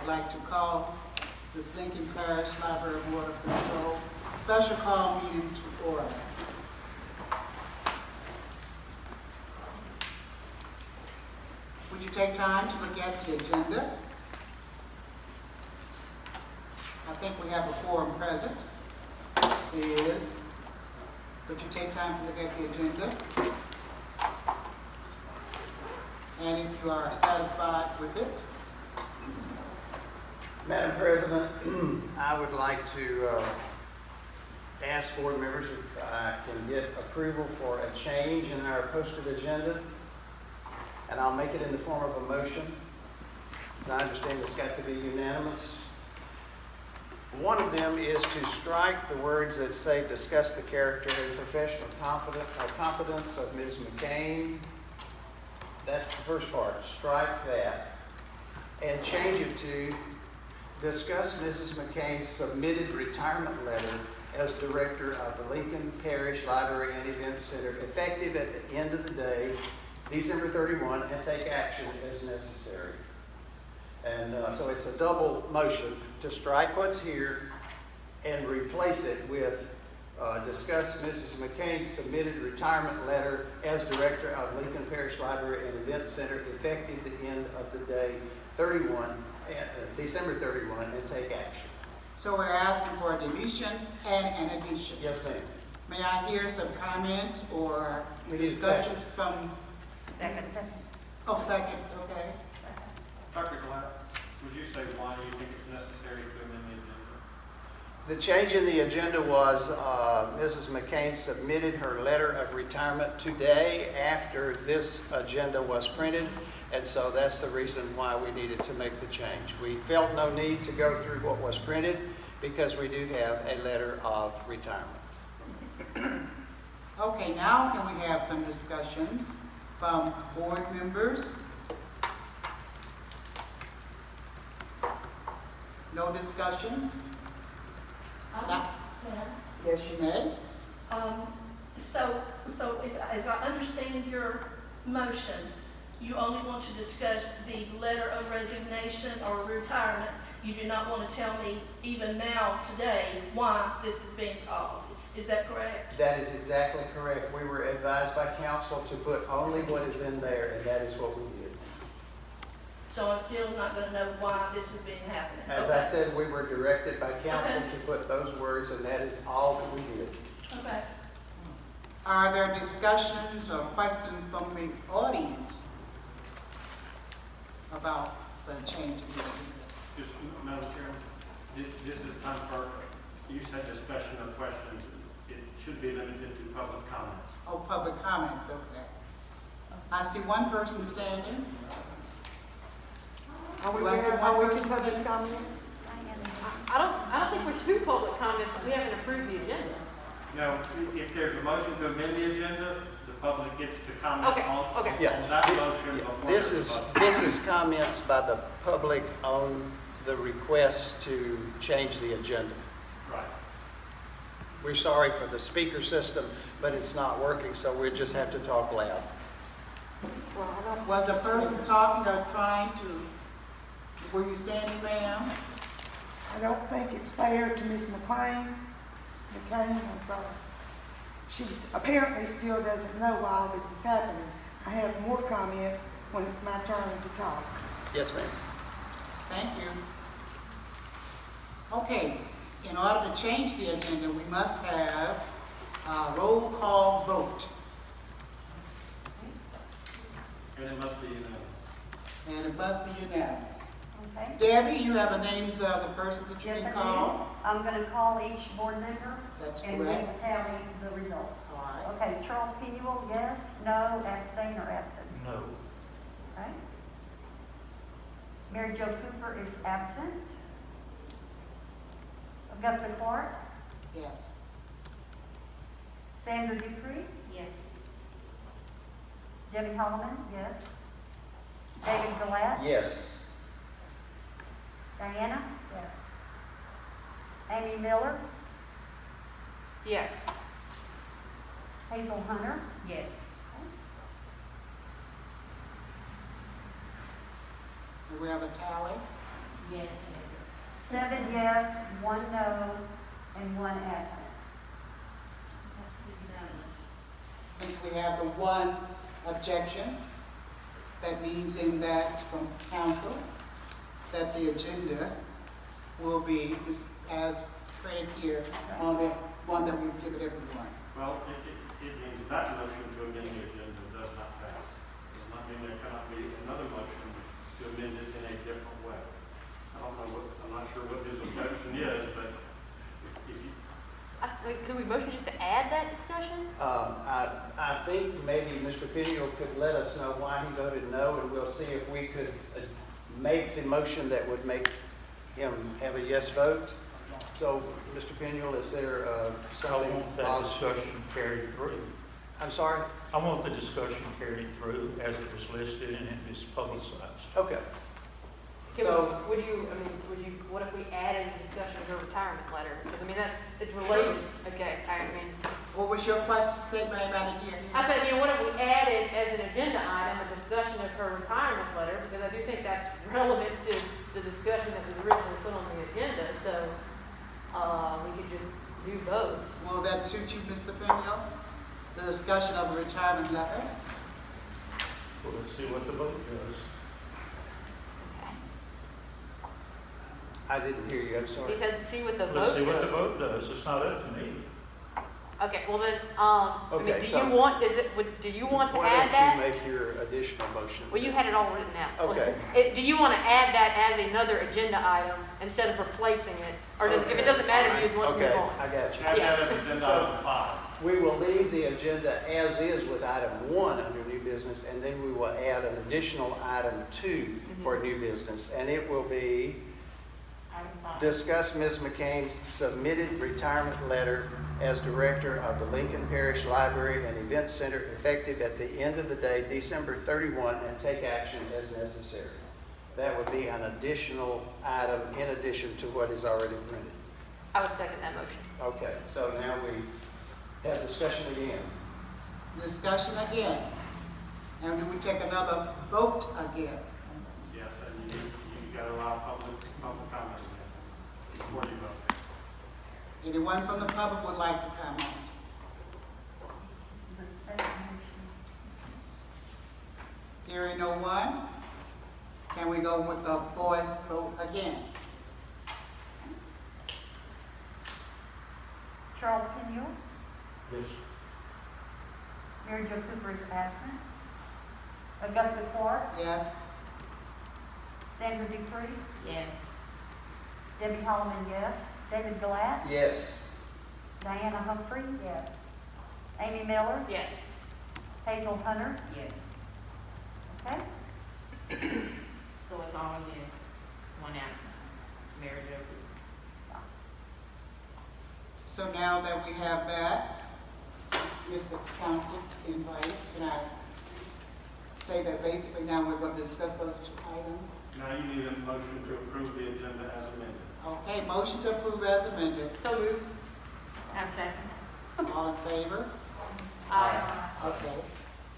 like to call this Lincoln Parish Library Board of Control special call meeting to order. Would you take time to look at the agenda? I think we have a quorum present. There is. Would you take time to look at the agenda? And if you are satisfied with it? Madam President, I would like to ask board members if I can get approval for a change in our posted agenda. And I'll make it in the form of a motion. As I understand, it's got to be unanimous. One of them is to strike the words that say discuss the character and professional competence of Ms. McCain. That's the first part. Strike that. And change it to discuss Mrs. McCain's submitted retirement letter as director of the Lincoln Parish Library and Event Center, effective at the end of the day, December 31, and take action as necessary. And so it's a double motion to strike what's here and replace it with discuss Mrs. McCain's submitted retirement letter as director of Lincoln Parish Library and Event Center, effective the end of the day, December 31, and take action. So we're asking for a deletion and an addition. Yes, ma'am. May I hear some comments or We need a discussions from? Second. Oh, second, okay. Dr. Glatt, would you say why you think it's necessary to amend the agenda? The change in the agenda was Mrs. McCain submitted her letter of retirement today after this agenda was printed, and so that's the reason why we needed to make the change. We felt no need to go through what was printed because we do have a letter of retirement. Okay, now can we have some discussions from board members? No discussions? Yes, you may. So as I understand your motion, you only want to discuss the letter of resignation or retirement. You do not want to tell me even now, today, why this is being called. Is that correct? That is exactly correct. We were advised by council to put only what is in there, and that is what we did. So I'm still not going to know why this is being happening. As I said, we were directed by council Okay. to put those words, and that is all that we did. Okay. Are there discussions or questions from the audience about the change in the agenda? Just, Madam Chairman, this is time for, you said discussion of questions. It should be limited to public comments. Oh, public comments, okay. I see one person standing. Are we Do I see to one person public standing? comments? I don't think we're to public comments. We haven't approved the agenda. No, if there's a motion to amend the agenda, the public gets to comment Okay, okay. on that motion before This there's is, a vote. this is comments by the public on the request to change the agenda. Right. We're sorry for the speaker system, but it's not working, so we just have to talk loud. Well, I don't. Was the person talking or trying to, were you standing, ma'am? I don't think it's fair to Ms. McCain, I'm sorry. She apparently still doesn't know why all this is happening. I have more comments when it's my turn to talk. Yes, ma'am. Thank you. Okay, in order to change the agenda, we must have a roll call vote. And it must be unanimous. And it must be unanimous. Okay. Debbie, you have the names of the persons that you Yes, can I call? do. I'm going to call each board member. That's And we correct. will tally the result. All right. Okay, Charles Penuel, yes, no, abstain, or absent. No. Okay. Mary Jo Cooper is absent. Augusta Clark, Yes. Sandra Dupree, Yes. Debbie Holloman, yes. David Glatt, Yes. Diana, yes. Amy Miller, Yes. Hazel Hunter, Yes. Do we have a tally? Yes. 7 yes, 1 no, and 1 absent. Has to be unanimous. Since we have the one objection, that means in that from council, that the agenda will be as printed here on the one that we've given everyone. Well, it means that motion to amend the agenda does not pass. Does not mean there cannot be another motion to amend it in a different way. I don't know I'm not sure what his objection is, but if you, Could we motion just to add that discussion? I think maybe Mr. Pinion could let us know why he voted no, and we'll see if we could make the motion that would make him have a yes vote. So, Mr. Pinion, is there I something? want that discussion carried through. I'm sorry? I want the discussion carried through as it was listed and it is publicized. Okay. Can So- we- what if we added a discussion of her retirement letter? Because, I mean, it's related. Okay, I mean, What was your question statement about it here? I said, what if we added as an agenda item a discussion of her retirement letter? Because I do think that's relevant to the discussion that was originally put on the agenda, so, we could just do both. Will that suit you, Mr. Pinion? The discussion of the retirement letter? Well, let's see what the vote does. I didn't hear you, I'm sorry. He said, see what the vote Let's see what the does. vote does. It's not up to me. Okay, well then, I mean, Okay, do so- you want, do you want to Why add don't that? you make your additional motion? Well, you had it all written out. Okay. Do you want to add that as another agenda item instead of replacing it? Or if it Okay, doesn't matter all to you, you want to move Okay, on? I got you. add Yeah. that as agenda So- item 5. We will leave the agenda as is with item 1 under new business, and then we will add an additional item 2 for new business. And it will be discuss Ms. McCain's submitted retirement letter as director of the Lincoln Parish Library and Event Center effective at the end of the day, December 31, and take action as necessary. That would be an additional item in addition to what is already printed. I would second that motion. Okay, so now we have discussion again. Discussion again. And do we take another vote again? Yes, and you got to allow public comment again before you vote. Anyone from the public would like to comment? This is the second motion. Hearing no one, can we go with the voice vote again? Charles Pinion, Yes. Mary Jo Cooper is absent. Augusta Clark, Yes? Sandra Dupree, Yes. Debbie Holloman, yes. David Glatt, Yes. Diana Humphreys. Yes. Amy Miller, Yes. Hazel Hunter. Yes. Okay? So it's all yes, one absent. Mary Jo. So now that we have that, Mr. Council in place, can I say that basically now we're going to discuss those two items? Now you need a motion to approve the agenda as amended. Okay, motion to approve as amended. So moved. I second. All in favor? Aye. Okay.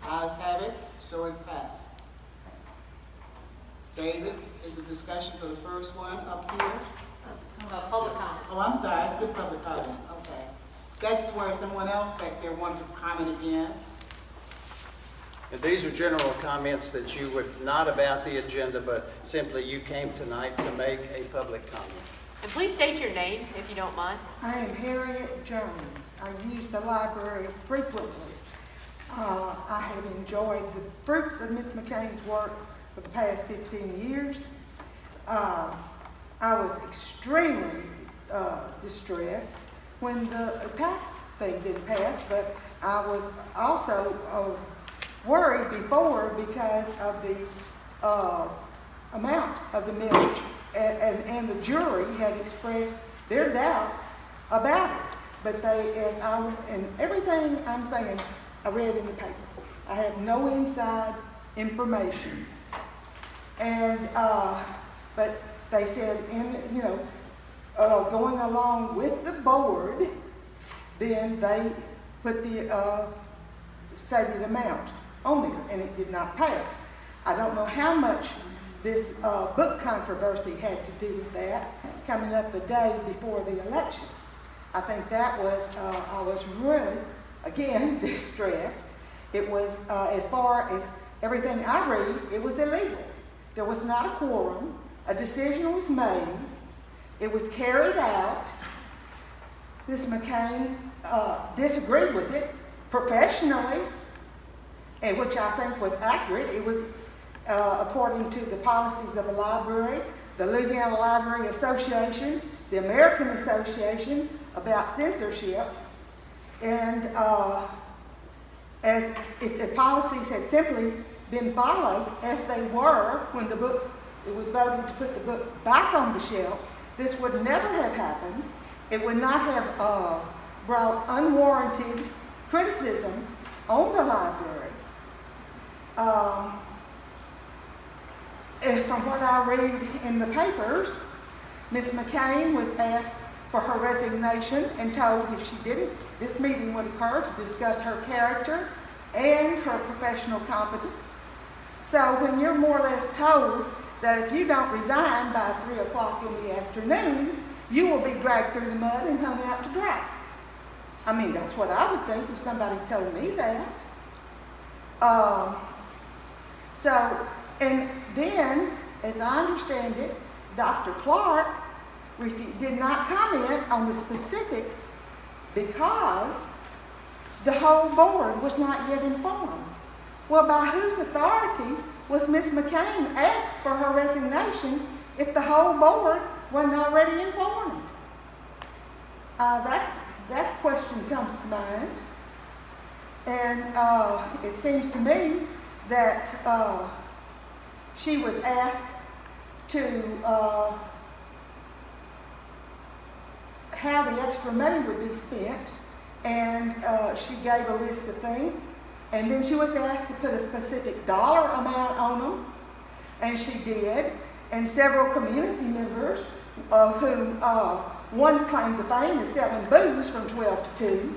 Ayes have it, so it's passed. David, is the discussion for the first one up here? Public comment. Oh, I'm sorry, it's good public comment, okay. That's where someone else back there wanted to comment again. And these are general comments that you would, not about the agenda, but simply you came tonight to make a public comment. And please state your name, if you don't mind. I am Harriet Jones. I use the library frequently. I have enjoyed the fruits of Ms. McCain's work for the past 15 years. I was extremely distressed when the tax thing didn't pass, but I was also worried before because of the amount of the millage, and the jury had expressed their doubts about it. But and everything I'm saying, I read in the paper. I have no inside information. And, but they said, going along with the board, then they put the stated amount on there, and it did not pass. I don't know how much this book controversy had to do with that, coming up the day before the election. I think that was, I was really, again, distressed. It was, as far as everything I read, it was illegal. There was not a quorum. A decision was made. It was carried out. Ms. McCain disagreed with it professionally, and which I think was accurate. It was according to the policies of the library, the Louisiana Library Association, the American Association about censorship, and as if the policies had simply been followed as they were when the books, it was voted to put the books back on the shelf, this would never have happened. It would not have brought unwarranted criticism on the library. And from what I read in the papers, Ms. McCain was asked for her resignation and told if she didn't, this meeting would occur to discuss her character and her professional competence. So when you're more or less told that if you don't resign by 3 o'clock in the afternoon, you will be dragged through the mud and hung out to dry. I mean, that's what I would think if somebody told me that. And then, as I understand it, Dr. Clark did not comment on the specifics because the whole board was not yet informed. Well, by whose authority was Ms. McCain asked for her resignation if the whole board wasn't already informed? That question comes to mind. And it seems to me that she was asked to how the extra money would be spent, and she gave a list of things, and then she was asked to put a specific dollar amount on them, and she did, and several community members who one's claim to fame is selling booze from 12 to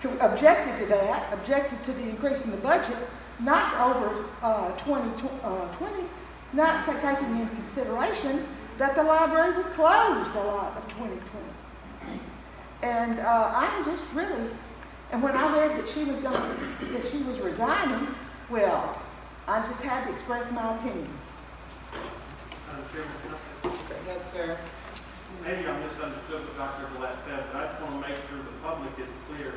2, objected to that, objected to the increase in the budget, not over 2020, not taking into consideration that the library was closed a lot of 2020. And I'm just really, and when I read that she was resigning, well, I just had to express my opinion. Madam Chairman, Yes, sir. maybe I misunderstood what Dr. Blatt said, but I just want to make sure the public is clear.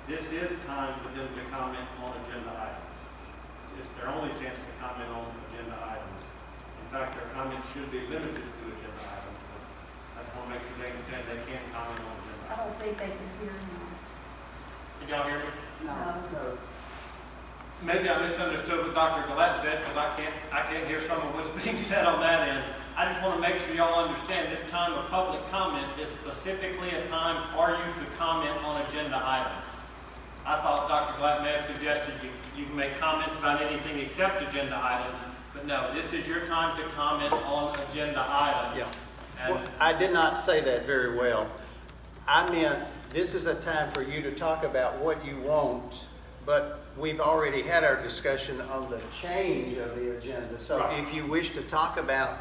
This is time for them to comment on agenda items. It's their only chance to comment on agenda items. In fact, their comments should be limited to agenda items. But I just want to make sure they understand they can't comment on agenda I items. don't think they can hear me. Did y'all hear me? No. Maybe I misunderstood what Dr. Gillette said, because I can't hear some of what's being said on that end. I just want to make sure y'all understand this time of public comment is specifically a time for you to comment on agenda items. I thought Dr. Glatt may have suggested you can make comments about anything except agenda items, but no, this is your time to comment on agenda items. Yeah. And Well, I did not say that very well. I meant this is a time for you to talk about what you want, but we've already had our discussion on the change of the agenda. So Right. if you wish to talk about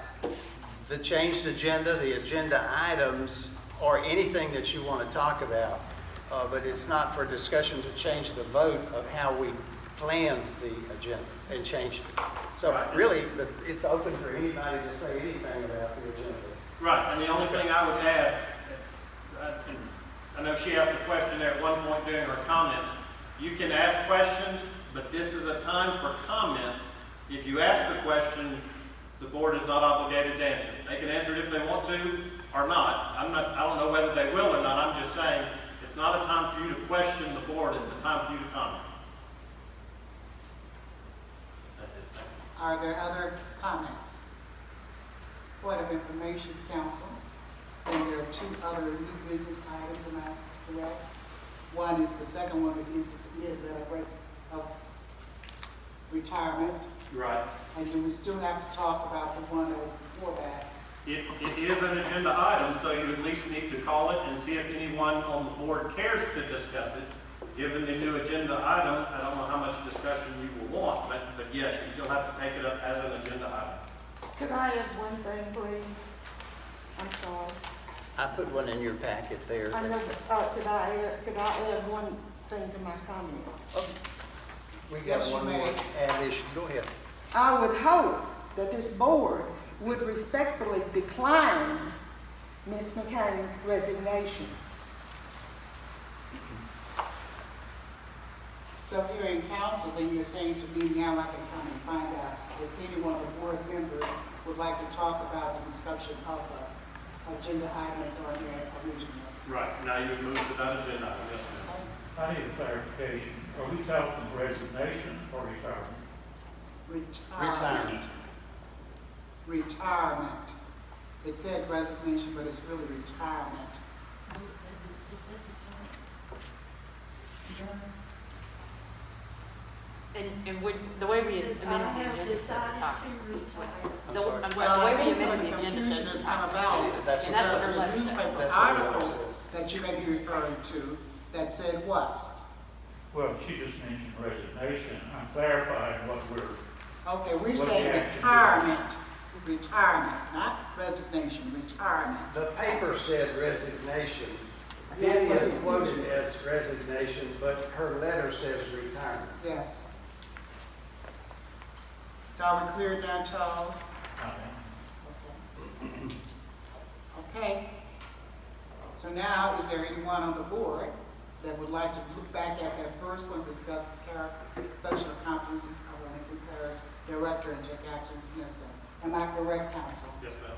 the changed agenda, the agenda items, or anything that you want to talk about, but it's not for discussion to change the vote of how we planned the agenda and changed it. So Right. really, it's open for anybody to say anything about the agenda. right, and the only thing I would add, I know she asked a question there at one point during her comments. You can ask questions, but this is a time for comment. If you ask a question, the board is not obligated to answer. They can answer it if they want to or not. I don't know whether they will or not. I'm just saying it's not a time for you to question the board. It's a time for you to comment. That's it. Thank you. Are there other comments? Point of information, council. And there are 2 other new business items, am I correct? One is, the second one is the submitted letter of retirement. Right. And do we still have to talk about the one that was before that? It is an agenda item, so you at least need to call it and see if anyone on the board cares to discuss it. Given the new agenda item, I don't know how much discussion you will want, but yes, you still have to take it up as an agenda item. Could I add one thing, please? I'm sorry. I put one in your packet there. I know, could I add one thing to my comments? We Yes, got you one more may. addition. Go ahead. I would hope that this board would respectfully decline Ms. McCain's resignation. So if you're in council, then you're saying to me now I can come and find out if any one of the board members would like to talk about the discussion of agenda items on here originally. Right, now you've moved to that agenda item, yes, ma'am. I need a clarification. Are we talking resignation or retirement? Retirement. Retirement. It said resignation, but it's really retirement. And the way we Says, I amended the have agenda says decided retire. to retire. I'm The sorry. the way we I think amended the some of agenda confusion says has come retire. about. That's And that's what her There's a letter says. newspaper That's what her letter article says. that you may be referring to that said what? Well, she just mentioned resignation. I'm clarifying what we're, Okay, we're What saying the action is. retirement. Retirement, not resignation, retirement. The paper said resignation. Yeah, Vivian but- quoted as resignation, but her letter says retirement. Yes. So are we clear now, Charles? Okay. Okay. So now, is there anyone on the board that would like to look back at that first one, discuss the character, professional competencies of a Lincoln Parish director and take actions necessary? Am I correct, counsel? Yes, ma'am.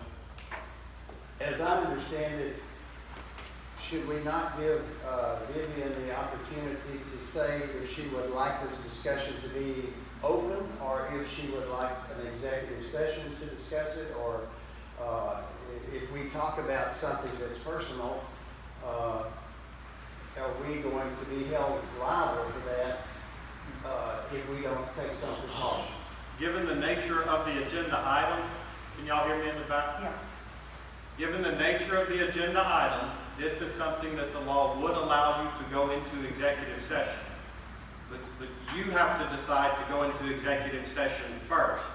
As I understand it, should we not give Vivian the opportunity to say if she would like this discussion to be open, or if she would like an executive session to discuss it, or if we talk about something that's personal, are we going to be held liable for that if we don't take some precaution? Given the nature of the agenda item, can y'all hear me in the back? Yeah. Given the nature of the agenda item, this is something that the law would allow you to go into executive session. But you have to decide to go into executive session first.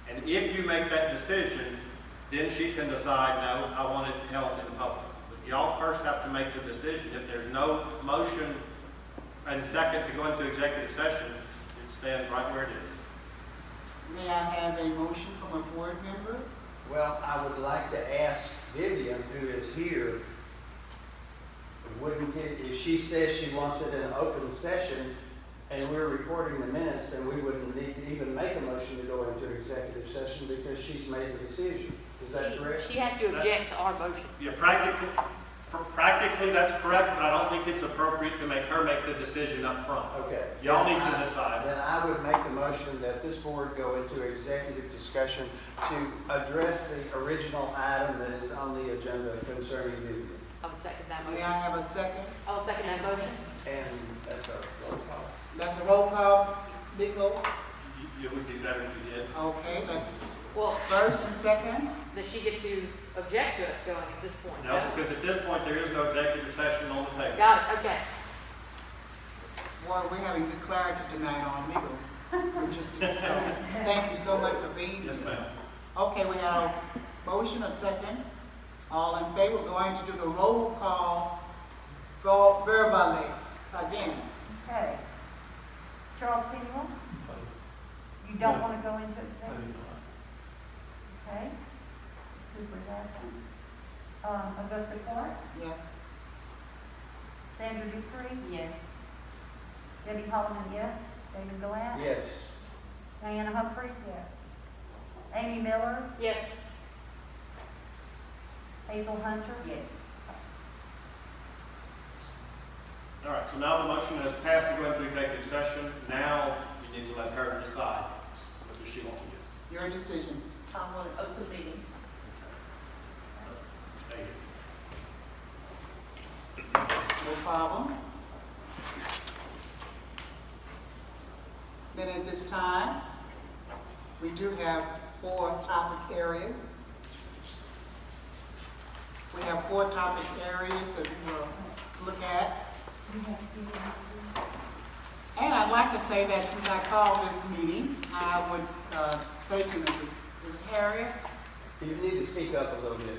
And if you make that decision, then she can decide, no, I want it held in public. But y'all first have to make the decision. If there's no motion and second to go into executive session, it stands right where it is. May I have a motion from a board member? Well, I would like to ask Vivian, who is here, wouldn't it, if she says she wants it in an open session and we're recording the minutes, then we wouldn't need to even make a motion to go into executive session because she's made the decision. Is that correct? She has to object to our motion. Yeah, practically that's correct, but I don't think it's appropriate to make her make the decision up front. Okay. Y'all need to decide. Then I would make the motion that this board go into executive discussion to address the original item that is on the agenda concerning Vivian. I would second that May motion. I have a second? I will second that motion. And that's our roll call. That's a roll call, legal. It would be better if you did. Okay, that's Well, first and second. does she get to object to us going at this point? No, because at this point, there is no executive session on the table. Got it, okay. Boy, we're having good clarity tonight on legal logistics, so thank you so much for being Yes, here. ma'am. Okay, we have a motion, a second. All in favor, we're going to do the roll call, go verbally again. Okay. Charles Pennywell, you don't want to go into executive? Okay. Cooper's absent. Augusta Clark, Yes. Sandra Dupree? Yes. Debbie Holloman, yes. David Glass? Yes. Diana Humphries? Yes. Amy Miller? Yes. Hazel Hunter? Yes. All right, so now the motion has passed to go into executive session. Now you need to let her decide what does she want to do. Your decision. I want an open meeting. Stay here. No problem. Then at this time, we do have 4 topic areas. We have 4 topic areas that we will look at. And I'd like to say that since I called this meeting, I would say to Mrs. Harriet, You need to speak up a little bit.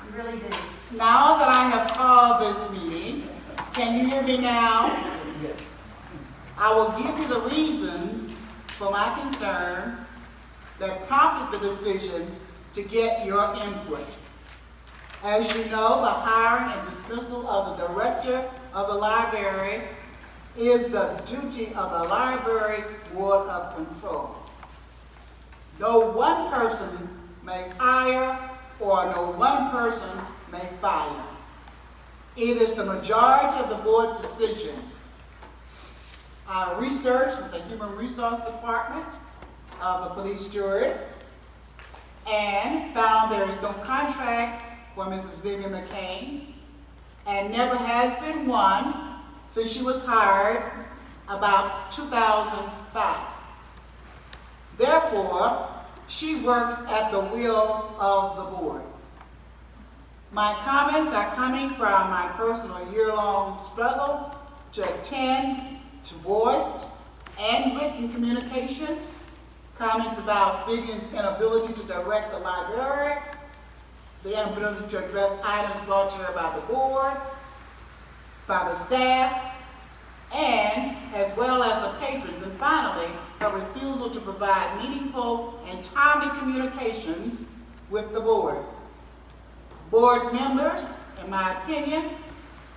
You really do. now that I have called this meeting, can you hear me now? Yes. I will give you the reason for my concern that prompted the decision to get your input. As you know, the hiring and dismissal of the director of the library is the duty of the library board of control. No one person may hire or no one person may fire. It is the majority of the board's decision. I researched with the Human Resource Department of the police jury and found there is no contract for Mrs. Vivian McCain and never has been one since she was hired about 2005. Therefore, she works at the will of the board. My comments are coming from my personal year-long struggle to attend to voiced and written communications, comments about Vivian's inability to direct the library, the inability to address items brought to her by the board, by the staff, and as well as the patrons, and finally, her refusal to provide meaningful and timely communications with the board. Board members, in my opinion,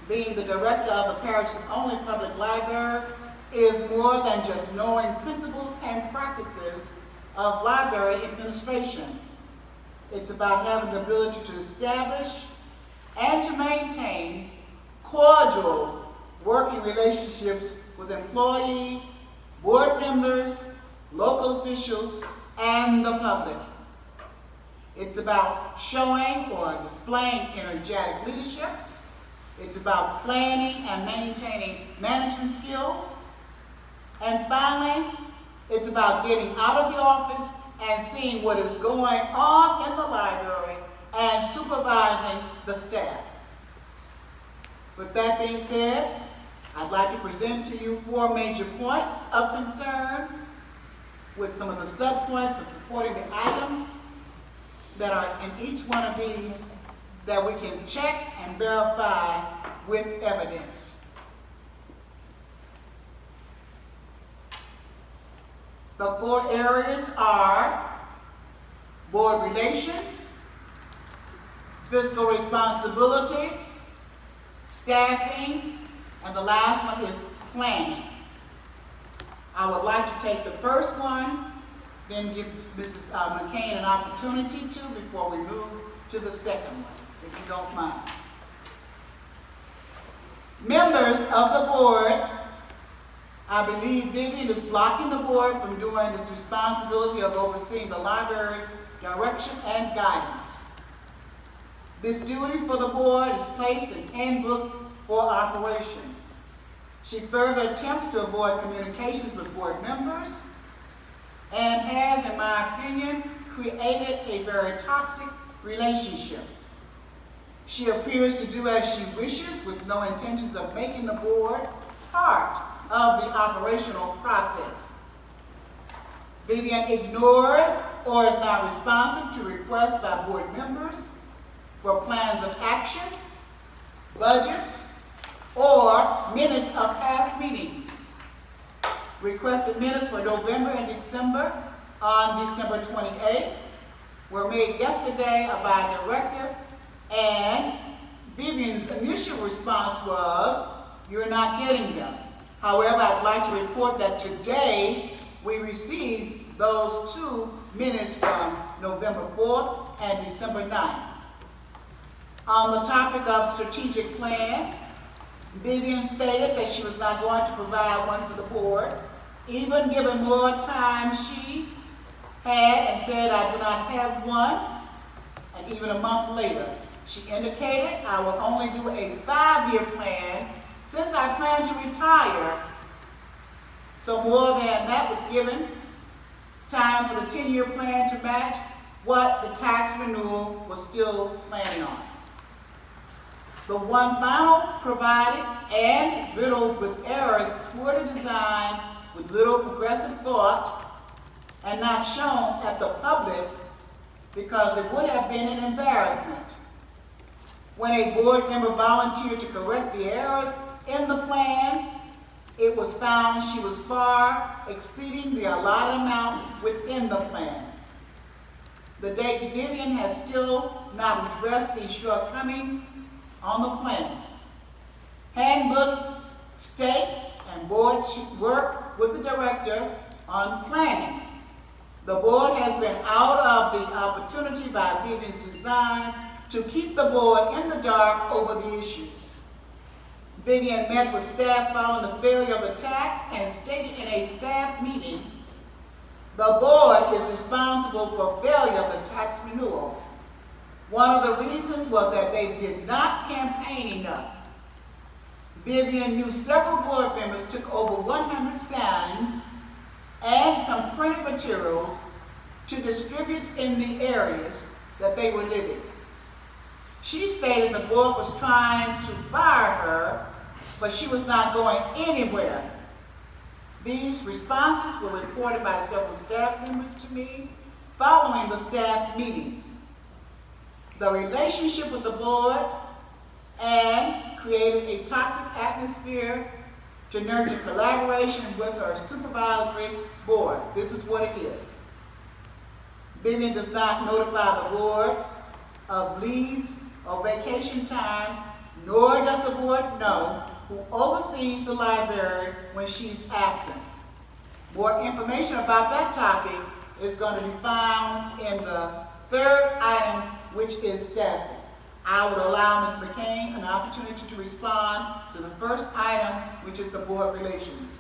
being the director of the parish's only public library, is more than just knowing principles and practices of library administration. It's about having the ability to establish and to maintain cordial working relationships with employees, board members, local officials, and the public. It's about showing or displaying energetic leadership. It's about planning and maintaining management skills. And finally, it's about getting out of the office and seeing what is going on in the library and supervising the staff. With that being said, I'd like to present to you 4 major points of concern with some of the subpoints of supporting the items that are in each one of these that we can check and verify with evidence. The 4 areas are board relations, fiscal responsibility, staffing, and the last one is planning. I would like to take the first one, then give Mrs. McCain an opportunity to before we move to the second one, if you don't mind. Members of the board, I believe Vivian is blocking the board from doing its responsibility of overseeing the library's direction and guidance. This duty for the board is placed in handbooks for operation. She further attempts to avoid communications with board members and has, in my opinion, created a very toxic relationship. She appears to do as she wishes with no intentions of making the board part of the operational process. Vivian ignores or is not responsive to requests by board members for plans of action, budgets, or minutes of past meetings. Requested minutes for November and December on December 28th were made yesterday by a director, and Vivian's initial response was, "You're not getting them." However, I'd like to report that today we received those 2 minutes from November 4th and December 9th. On the topic of strategic plan, Vivian stated that she was not going to provide one for the board, even given more time she had, and said, "I do not have one," and even a month later. She indicated, "I will only do a 5-year plan since I plan to retire." So more than that was given time for the 10-year plan to match what the tax renewal was still planning on. The one final provided and riddled with errors, poorly designed, with little progressive thought, and not shown at the public because it would have been an embarrassment. When a board member volunteered to correct the errors in the plan, it was found she was far exceeding the allotted amount within the plan. The date Vivian has still not addressed these shortcomings on the plan. Handbook state and board should work with the director on planning. The board has been out of the opportunity by Vivian's design to keep the board in the dark over the issues. Vivian met with staff following the failure of the tax and stated in a staff meeting, the board is responsible for failure of the tax renewal. One of the reasons was that they did not campaign enough. Vivian knew several board members took over 100 signs and some printed materials to distribute in the areas that they were living. She stated the board was trying to fire her, but she was not going anywhere. These responses were reported by several staff members to me following the staff meeting. The relationship with the board and created a toxic atmosphere to nurture collaboration with our supervisory board. This is what it is. Vivian does not notify the board of leaves or vacation time, nor does the board know who oversees the library when she's absent. More information about that topic is going to be found in the third item, which is staffing. I would allow Ms. McCain an opportunity to respond to the first item, which is the board relations.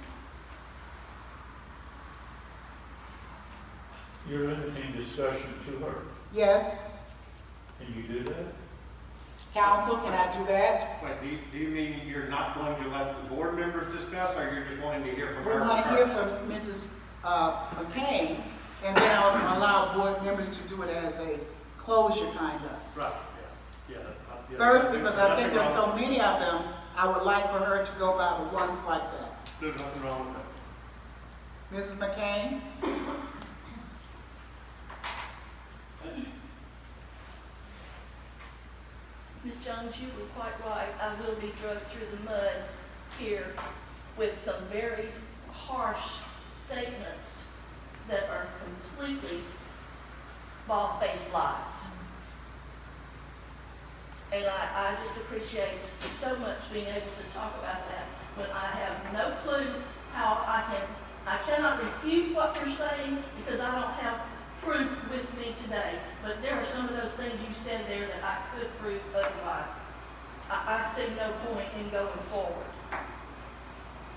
You're limiting discussion to her. Yes, Can you do that? council, can I do that? Wait, do you mean you're not going to let the board members discuss, or you're just wanting to hear from We her? want to hear first? from Mrs. McCain, and then I was going to allow board members to do it as a closure kind of. Right, yeah. First, because I think there's so many of them, I would like for her to go by the ones like that. There's nothing wrong with that. Mrs. McCain? Ms. Jones, you were quite right. I will be dragged through the mud here with some very harsh statements that are completely bald-faced lies. And I just appreciate so much being able to talk about that when I have no clue how I cannot refute what you're saying because I don't have proof with me today. But there are some of those things you said there that I could prove otherwise. I see no point in going forward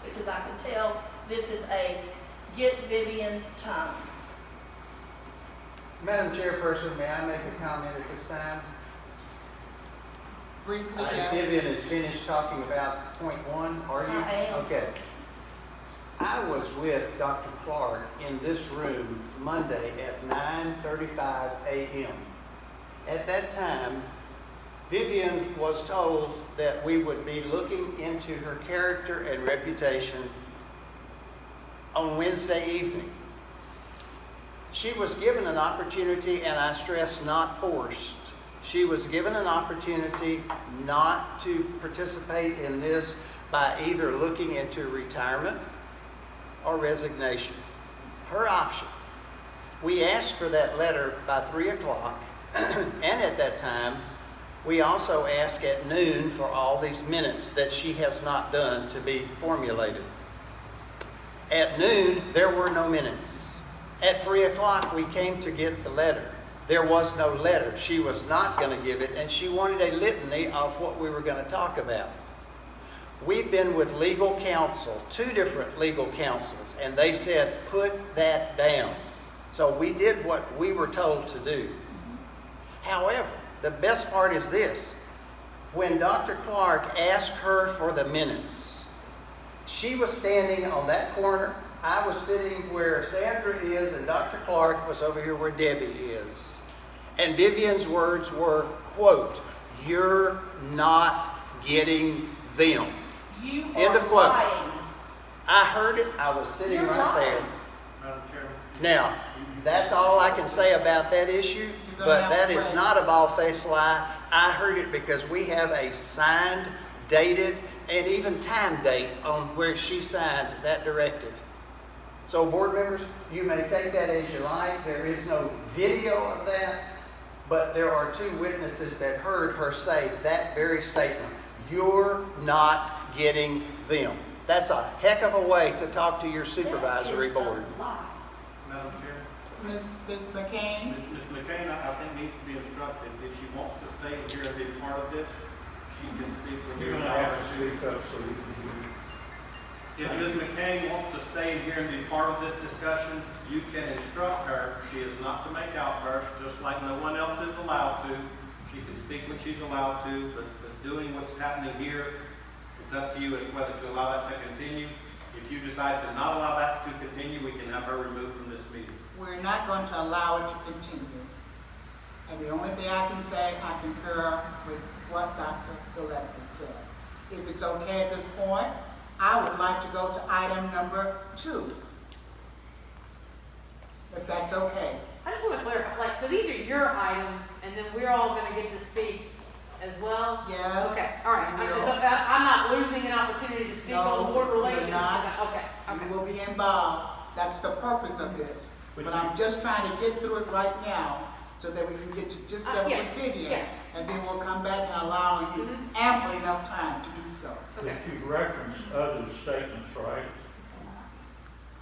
because I can tell this is a get Vivian time. Madam Chairperson, may I make a comment at this time? Briefly, If Vivian is finished talking about point one, are you? I am. Okay. I was with Dr. Clark in this room Monday at 9:35 a.m. At that time, Vivian was told that we would be looking into her character and reputation on Wednesday evening. She was given an opportunity, and I stress not forced. She was given an opportunity not to participate in this by either looking into retirement or resignation. Her option. We asked for that letter by 3 o'clock, and at that time, we also asked at noon for all these minutes that she has not done to be formulated. At noon, there were no minutes. At 3 o'clock, we came to get the letter. There was no letter. She was not going to give it, and she wanted a litany of what we were going to talk about. We've been with legal counsel, 2 different legal counsels, and they said, put that down. So we did what we were told to do. However, the best part is this. When Dr. Clark asked her for the minutes, she was standing on that corner. I was sitting where Sandra is, and Dr. Clark was over here where Debbie is. And Vivian's words were, quote, "You're not getting them. You End are of quote. lying. I heard it, I was sitting You're right there. lying. Madam Chairman. Now, that's all I can say about that issue, but that is not a bald-faced lie. I heard it because we have a signed, dated, and even time date on where she signed that directive. So board members, you may take that as you like. There is no video of that, but there are two witnesses that heard her say that very statement. You're not getting them. That's a heck of a way to talk to your supervisory That is a board. lie. Madam Chair. Ms. McCain? Ms. McCain, I think needs to be instructed, if she wants to stay here and be part of this, she can speak with You're you. gonna have to speak up so we can hear you. If Ms. McCain wants to stay here and be part of this discussion, you can instruct her. She is not to make outbursts, just like no one else is allowed to. She can speak when she's allowed to, but doing what's happening here, it's up to you as to whether to allow that to continue. If you decide to not allow that to continue, we can have her removed from this meeting. We're not going to allow it to continue. And the only thing I can say, I concur with what Dr. Director said. If it's okay at this point, I would like to go to item number 2. If that's okay. I just want to clarify, like, so these are your items, and then we're all gonna get to speak as well? Yes? Okay, all right. You will. So I'm not losing an opportunity to speak on No, board you're relations? not. Okay, okay. You will be involved. That's the purpose of this. But But you- I'm just trying to get through it right now so that we can get to discuss Yeah, with Vivian. yeah. And then we'll come back and allow you Mhm. ample enough time to do so. Okay. But you've referenced other statements, right?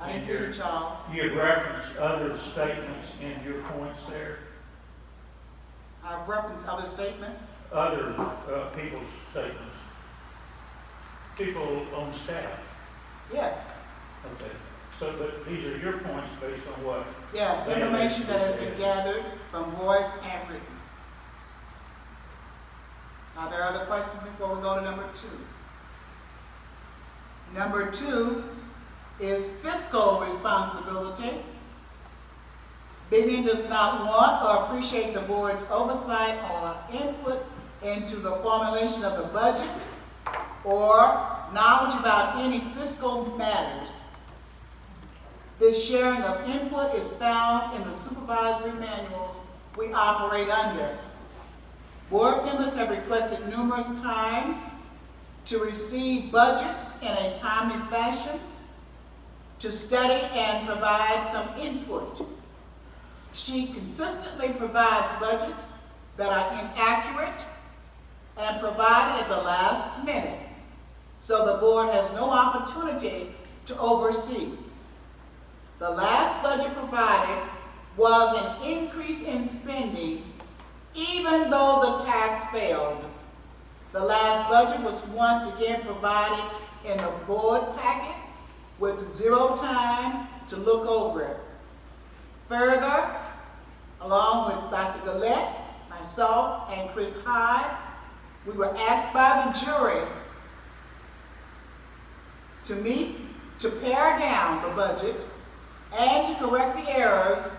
I didn't hear you, Charles. You've referenced other statements in your points there, I've referenced other statements. other people's statements. People on staff, Yes, okay. So, but these are your points based on what? yes, information that has been gathered from voice and written. Are there other questions before we go to number 2? Number 2 is fiscal responsibility. Vivian does not want or appreciate the board's oversight or input into the formulation of the budget or knowledge about any fiscal matters. This sharing of input is found in the supervisory manuals we operate under. Board members have requested numerous times to receive budgets in a timely fashion, to study and provide some input. She consistently provides budgets that are inaccurate and provided at the last minute, so the board has no opportunity to oversee. The last budget provided was an increase in spending even though the tax failed. The last budget was once again provided in the board packet with zero time to look over it. Further, along with Dr. Gillette, myself, and Chris Hyde, we were asked by the jury to meet, to pare down the budget, and to correct the errors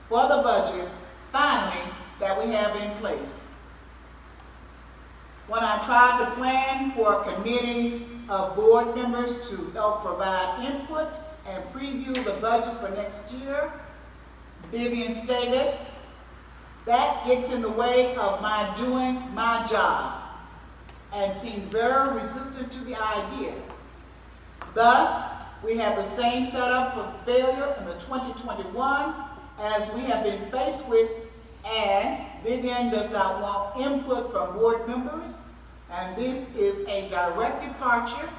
for the budget, finally, that we have in place. When I tried to plan for committees of board members to help provide input and preview the budgets for next year, Vivian stated, that gets in the way of my doing my job, and seemed very resistant to the idea. Thus, we have the same setup for failure in the 2021 as we have been faced with, and Vivian does not want input from board members, and this is a direct departure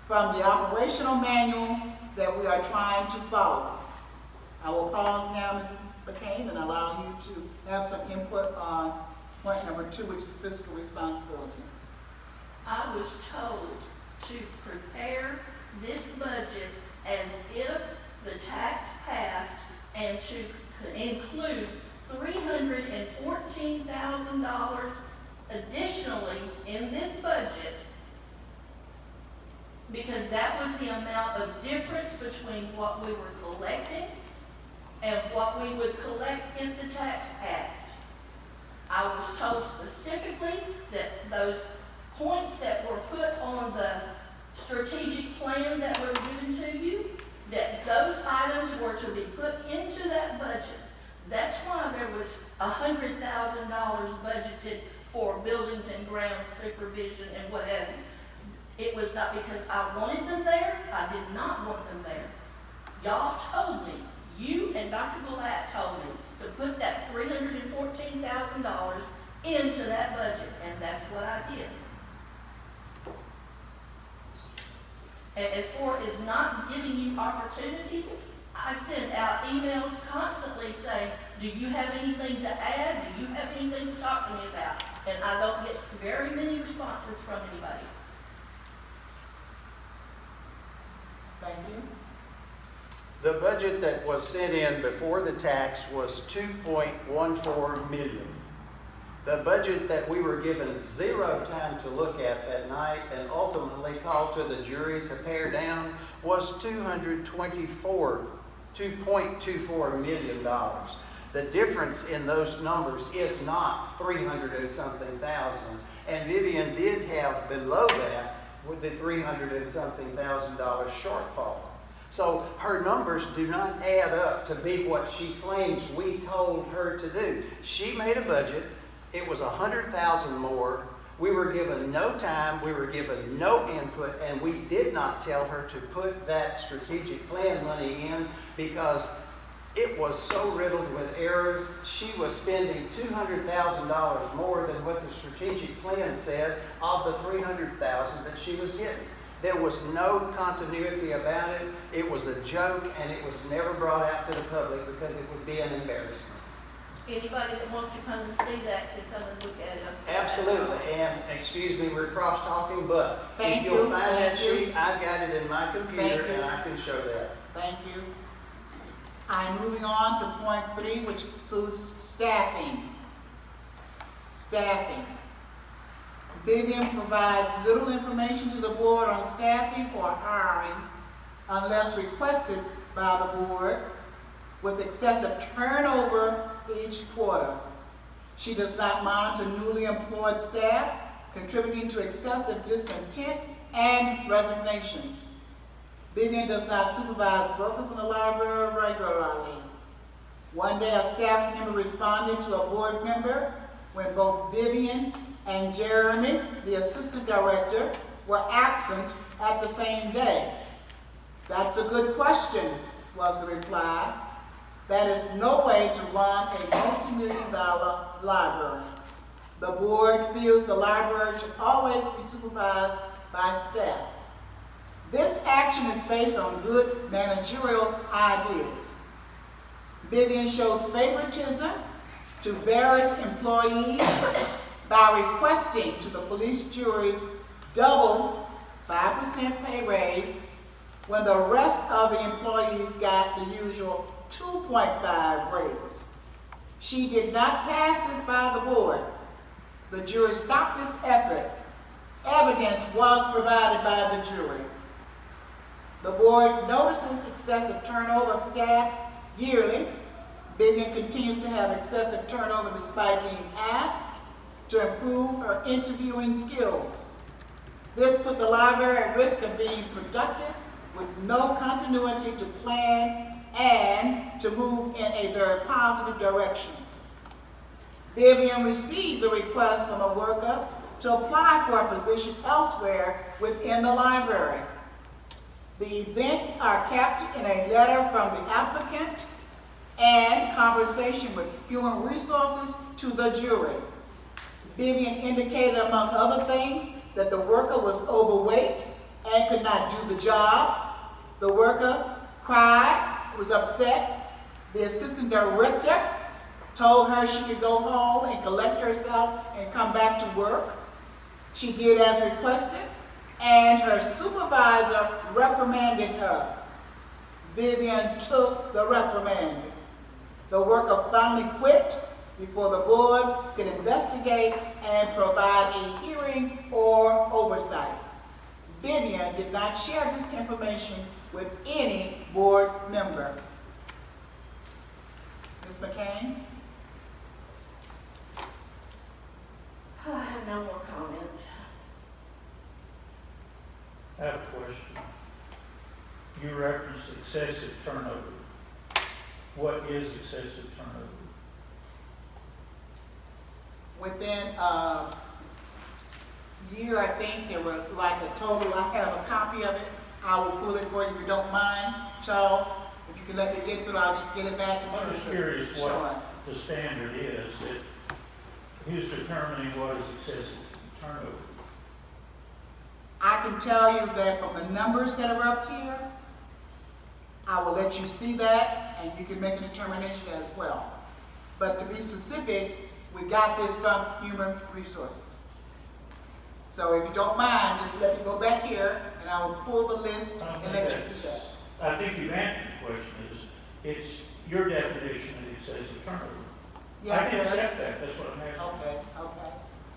from the operational manuals that we are trying to follow. I will pause now, Mrs. McCain, and allow you to have some input on point number 2, which is fiscal responsibility. I was told to prepare this budget as if the tax passed and to include $314,000 additionally in this budget, because that was the amount of difference between what we were collecting and what we would collect if the tax passed. I was told specifically that those points that were put on the strategic plan that was given to you, that those items were to be put into that budget. That's why there was $100,000 budgeted for buildings and grounds supervision and whatever. It was not because I wanted them there. I did not want them there. Y'all told me, you and Dr. Blatt told me to put that $314,000 into that budget, and that's what I did. And as far as not giving you opportunities, I send out emails constantly saying, do you have anything to add? Do you have anything to talk to me about? And I don't get very many responses from anybody. Thank you. The budget that was sent in before the tax was $2.14 million. The budget that we were given zero time to look at that night and ultimately called to the jury to pare down was $2.24 million. The difference in those numbers is not 300 and something thousand. And Vivian did have below that with the 300 and something $1,000 shortfall. So her numbers do not add up to be what she claims we told her to do. She made a budget. It was 100,000 more. We were given no time. We were given no input, and we did not tell her to put that strategic plan money in because it was so riddled with errors. She was spending $200,000 more than what the strategic plan said of the $300,000 that she was getting. There was no continuity about it. It was a joke, and it was never brought out to the public because it would be an embarrassment. Anybody that wants to come and see that can come and look at it. Absolutely, and excuse me, we're cross-talking, but Thank if you'll you. find that Thank you. sheet, I've got it in my computer Thank you. and I can show that. Thank you. I'm moving on to point 3, which includes staffing. Staffing. Vivian provides little information to the board on staffing or hiring unless requested by the board, with excessive turnover each quarter. She does not monitor newly employed staff, contributing to excessive discontent and resignations. Vivian does not supervise workers in the library regularly. One day, a staff member responded to a board member when both Vivian and Jeremy, the assistant director, were absent at the same day. That's a good question, was the reply. That is no way to run a multi-million-dollar library. The board feels the library should always be supervised by staff. This action is based on good managerial ideas. Vivian showed favoritism to various employees by requesting to the police jury's double 5% pay raise when the rest of the employees got the usual 2.5 raise. She did not pass this by the board. The jury stopped this effort. Evidence was provided by the jury. The board notices excessive turnover of staff yearly. Vivian continues to have excessive turnover despite being asked to improve her interviewing skills. This put the library at risk of being productive with no continuity to plan and to move in a very positive direction. Vivian received the request from a worker to apply for a position elsewhere within the library. The events are kept in a letter from the applicant and conversation with human resources to the jury. Vivian indicated, among other things, that the worker was overweight and could not do the job. The worker cried, was upset. The assistant director told her she could go home and collect herself and come back to work. She did as requested, and her supervisor reprimanded her. Vivian took the reprimand. The worker finally quit before the board could investigate and provide a hearing or oversight. Vivian did not share this information with any board member. Ms. McCain? I have no more comments. I have a question. You referenced excessive turnover. What is excessive turnover? Within a year, I think, there were like a total, I have a copy of it. I will pull it for you if you don't mind, Charles. If you can let me get through, I'll just get it back. I'm just curious Sure. what the standard is, that who's determining what is excessive turnover? I can tell you that from the numbers that are up here, I will let you see that, and you can make a determination as well. But to be specific, we got this from Human Resources. So if you don't mind, just let me go back here, and I will pull the list and let you see that. I think you've answered the question. It's your definition of excessive turnover. Yes, I can sir. accept that, that's what I'm asking. Okay, okay.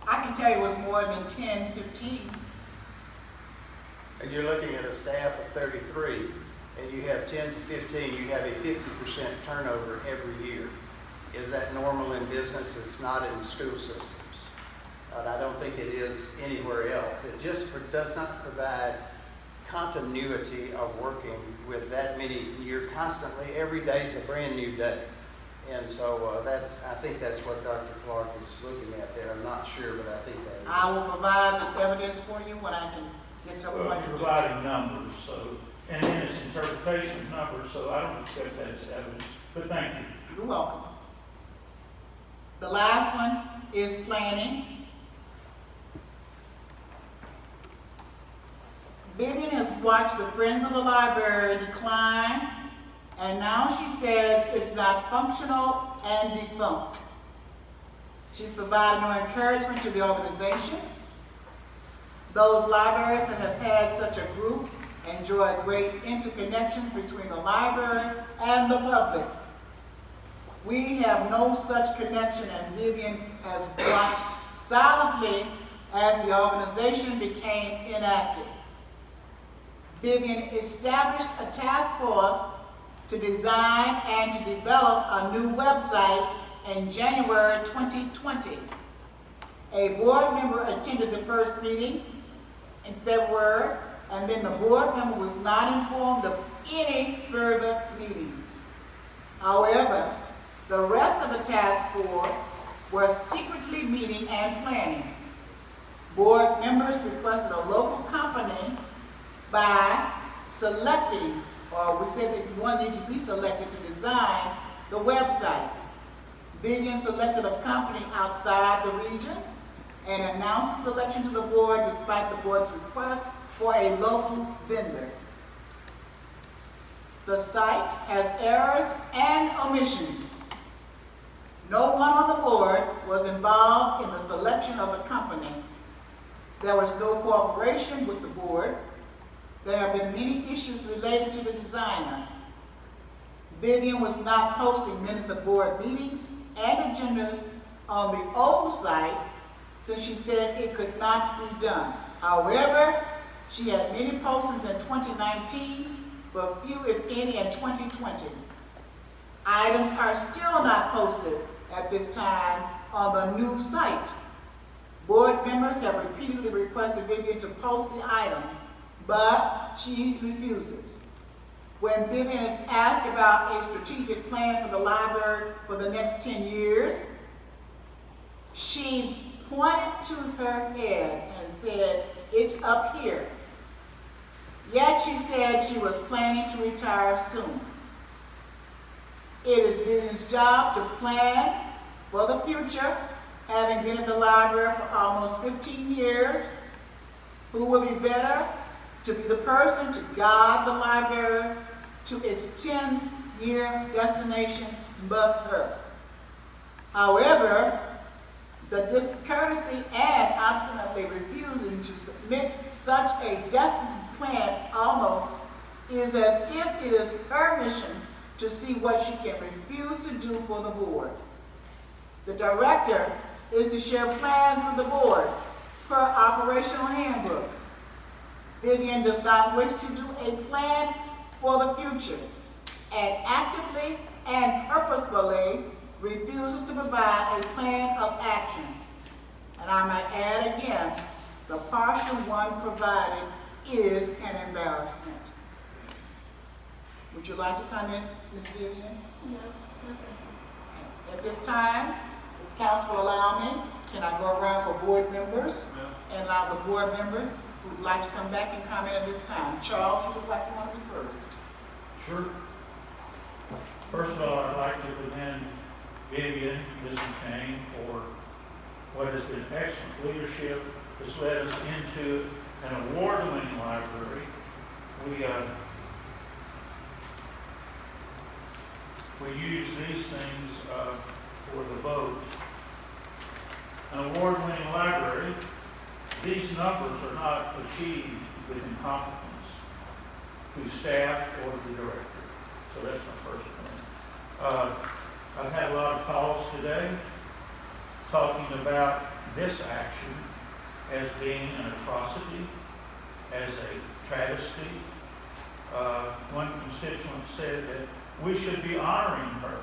I can tell you it's more than 10, 15. And you're looking at a staff of 33, and you have 10 to 15, you have a 50% turnover every year. Is that normal in business? It's not in school systems. And I don't think it is anywhere else. It just does not provide continuity of working with that many. You're constantly, every day is a brand new day. And so I think that's what Dr. Clark is looking at there. I'm not sure, but I think that is. I will provide the evidence for you when I can get to a Well, point. you're providing numbers, so, and then it's interpretation of numbers, so I don't accept that as evidence. But thank you. You're welcome. The last one is planning. Vivian has watched the Friends of the Library decline, and now she says it's not functional and defunct. She's provided no encouragement to the organization. Those libraries that have had such a group enjoy great interconnections between the library and the public. We have no such connection, and Vivian has watched silently as the organization became inactive. Vivian established a task force to design and to develop a new website in January 2020. A board member attended the first meeting in February, and then the board member was not informed of any further meetings. However, the rest of the task force were secretly meeting and planning. Board members requested a local company by selecting, or we said that one needed to be selected to design the website. Vivian selected a company outside the region and announced the selection to the board despite the board's request for a local vendor. The site has errors and omissions. No one on the board was involved in the selection of the company. There was no cooperation with the board. There have been many issues related to the designer. Vivian was not posting minutes of board meetings and agendas on the old site since she said it could not be done. However, she had many postings in 2019, but few, if any, in 2020. Items are still not posted at this time on the new site. Board members have repeatedly requested Vivian to post the items, but she refuses. When Vivian is asked about a strategic plan for the library for the next 10 years, she pointed to her head and said, "It's up here." Yet she said she was planning to retire soon. It is Vivian's job to plan for the future, having been at the library for almost 15 years. Who will be better to be the person to guide the library to its 10-year destination but her? However, the discourtesy and obstinately refusing to submit such a destined plan almost is as if it is her mission to see what she can refuse to do for the board. The director is to share plans with the board per operational handbooks. Vivian does not wish to do a plan for the future and actively and purposefully refuses to provide a plan of action. And I might add again, the partial one provided is an embarrassment. Would you like to comment, Ms. Vivian? No, At this time, if council will allow me, can I go around for board members? And allow the board members who would like to come back and comment at this time. Charles, you would like to want to be first? Sure. First of all, I'd like to commend Vivian, Ms. McCain, for what has been excellent leadership. Has led us into an award-winning library. We use these things for the vote. An award-winning library, these numbers are not achieved with incompetence to staff or the director. So that's my first point. I've had a lot of calls today talking about this action as being an atrocity, as a travesty. One constituent said that we should be honoring her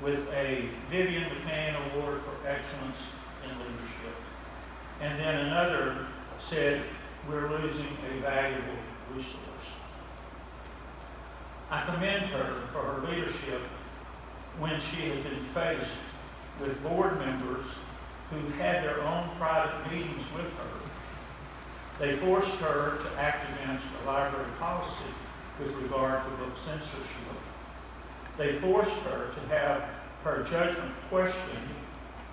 with a Vivian McCain Award for Excellence in Leadership. And then another said, we're losing a valuable resource. I commend her for her leadership when she has been faced with board members who had their own private meetings with her. They forced her to act against a library policy with regard to book censorship. They forced her to have her judgment questioned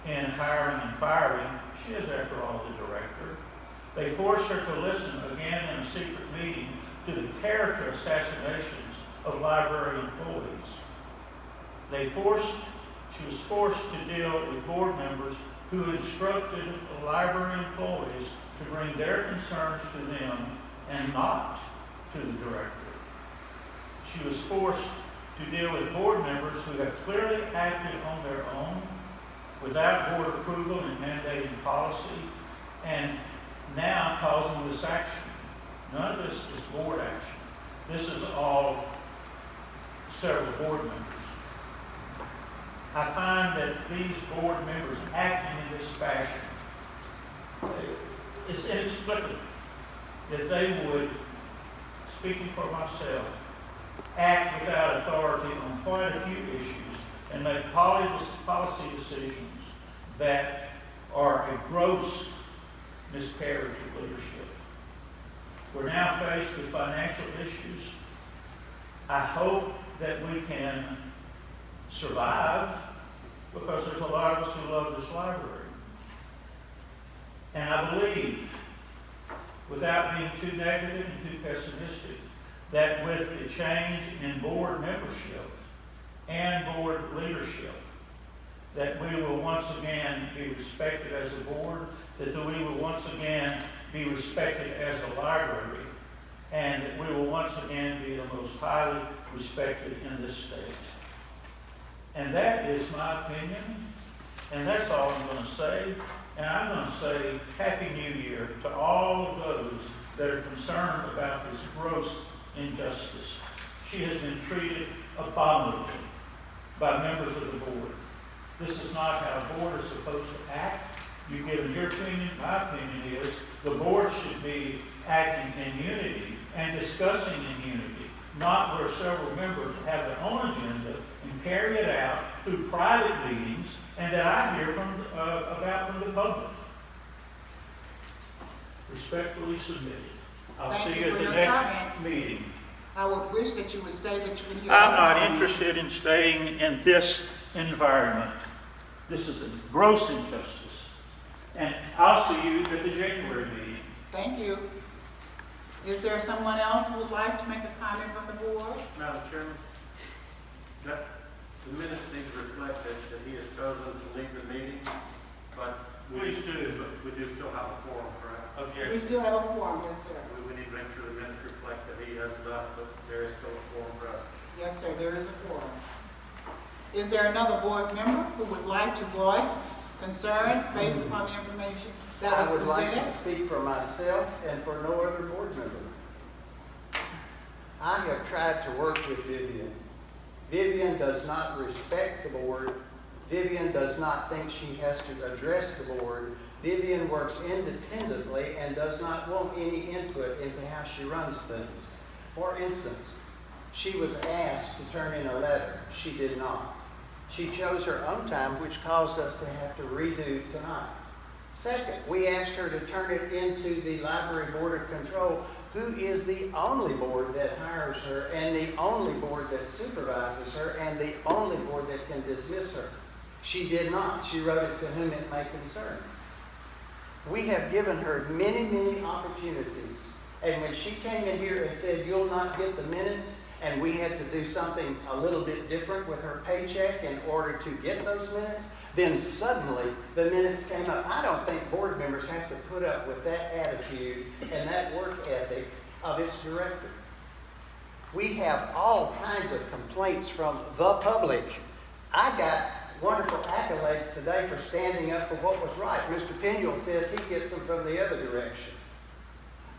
in hiring and firing. She is, after all, the director. They forced her to listen again in a secret meeting to the character assassinations of library employees. She was forced to deal with board members who instructed library employees to bring their concerns to them and not to the director. She was forced to deal with board members who have clearly acted on their own without board approval and mandating policy, and now causing this action. None of this is board action. This is all several board members. I find that these board members acting in this fashion, it's inexplicable that they would, speaking for myself, act without authority on quite a few issues and make policy decisions that are a gross miscarriage of leadership. We're now faced with financial issues. I hope that we can survive because there's a lot of us who love this library. And I believe, without being too negative and too pessimistic, that with the change in board membership and board leadership, that we will once again be respected as a board, that we will once again be respected as a library, and that we will once again be the most highly respected in this state. And that is my opinion, and that's all I'm going to say. And I'm going to say Happy New Year to all of those that are concerned about this gross injustice. She has been treated abominably by members of the board. This is not how a board is supposed to act. You've given your opinion. My opinion is the board should be acting in unity and discussing in unity, not where several members have their own agenda and carry it out through private meetings and that I hear about from the public. Respectfully submitted. I'll Thank see you you for at the your next comments. meeting. I would wish that you would stay, that you can hear. I'm our not comments. interested in staying in this environment. This is a gross injustice. And I'll see you at the January meeting. Thank you. Is there someone else who would like to make a comment from the board? Madam Chairman, that the minutes need to reflect that he has chosen to leave the meeting, but Please do. we do still have a quorum, correct? We still have a quorum, yes, sir. We need to make sure the minutes reflect that he has left, but there is still a quorum present. Yes, sir, there is a quorum. Is there another board member who would like to voice concerns based upon the information that was I would like presented? to speak for myself and for no other board member. I have tried to work with Vivian. Vivian does not respect the board. Vivian does not think she has to address the board. Vivian works independently and does not want any input into how she runs things. For instance, she was asked to turn in a letter. She did not. She chose her own time, which caused us to have to redo tonight. Second, we asked her to turn it into the Library Board of Control, who is the only board that hires her and the only board that supervises her and the only board that can dismiss her. She did not. She wrote it to whom it may concern. We have given her many, many opportunities. And when she came in here and said, you'll not get the minutes, and we had to do something a little bit different with her paycheck in order to get those minutes, then suddenly the minutes came up. I don't think board members have to put up with that attitude and that work ethic of its director. We have all kinds of complaints from the public. I got wonderful accolades today for standing up for what was right. Mr. Piniel says he gets them from the other direction.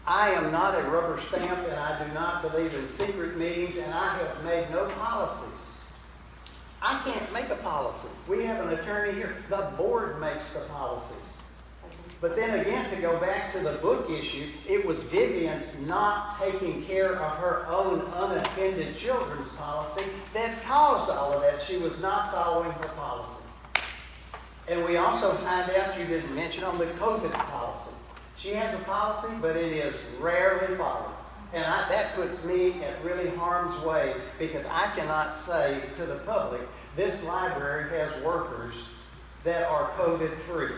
I am not a rubber stamp, and I do not believe in secret meetings, and I have made no policies. I can't make a policy. We have an attorney here. The board makes the policies. But then again, to go back to the book issue, it was Vivian's not taking care of her own unattended children's policy that caused all of that. She was not following her policy. And we also find out, you didn't mention, on the COVID policy. She has a policy, but it is rarely followed. And that puts me at really harm's way, because I cannot say to the public, this library has workers that are COVID-free.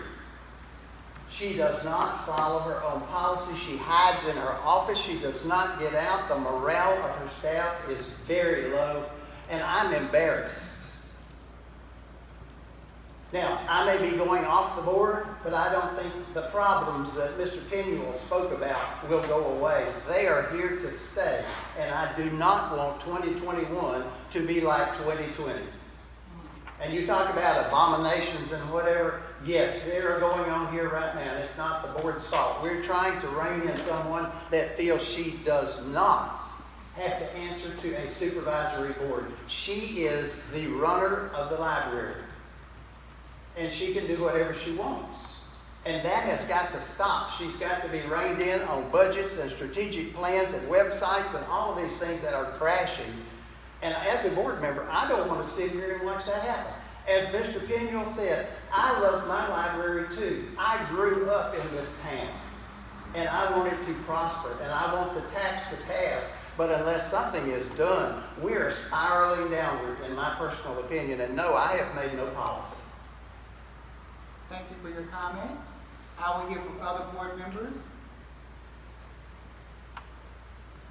She does not follow her own policy. She hides in her office. She does not get out. The morale of her staff is very low, and I'm embarrassed. Now, I may be going off the board, but I don't think the problems that Mr. Piniel spoke about will go away. They are here to stay, and I do not want 2021 to be like 2020. And you talk about abominations and whatever. Yes, they are going on here right now. It's not the board's fault. We're trying to rein in someone that feels she does not have to answer to a supervisory board. She is the runner of the library, and she can do whatever she wants. And that has got to stop. She's got to be reined in on budgets and strategic plans and websites and all of these things that are crashing. And as a board member, I don't want to sit here and watch that happen. As Mr. Piniel said, I love my library too. I grew up in this town, and I want it to prosper, and I want the tax to pass. But unless something is done, we are spiraling downward, in my personal opinion. And no, I have made no policy. Thank you for your comments. I will hear from other board members.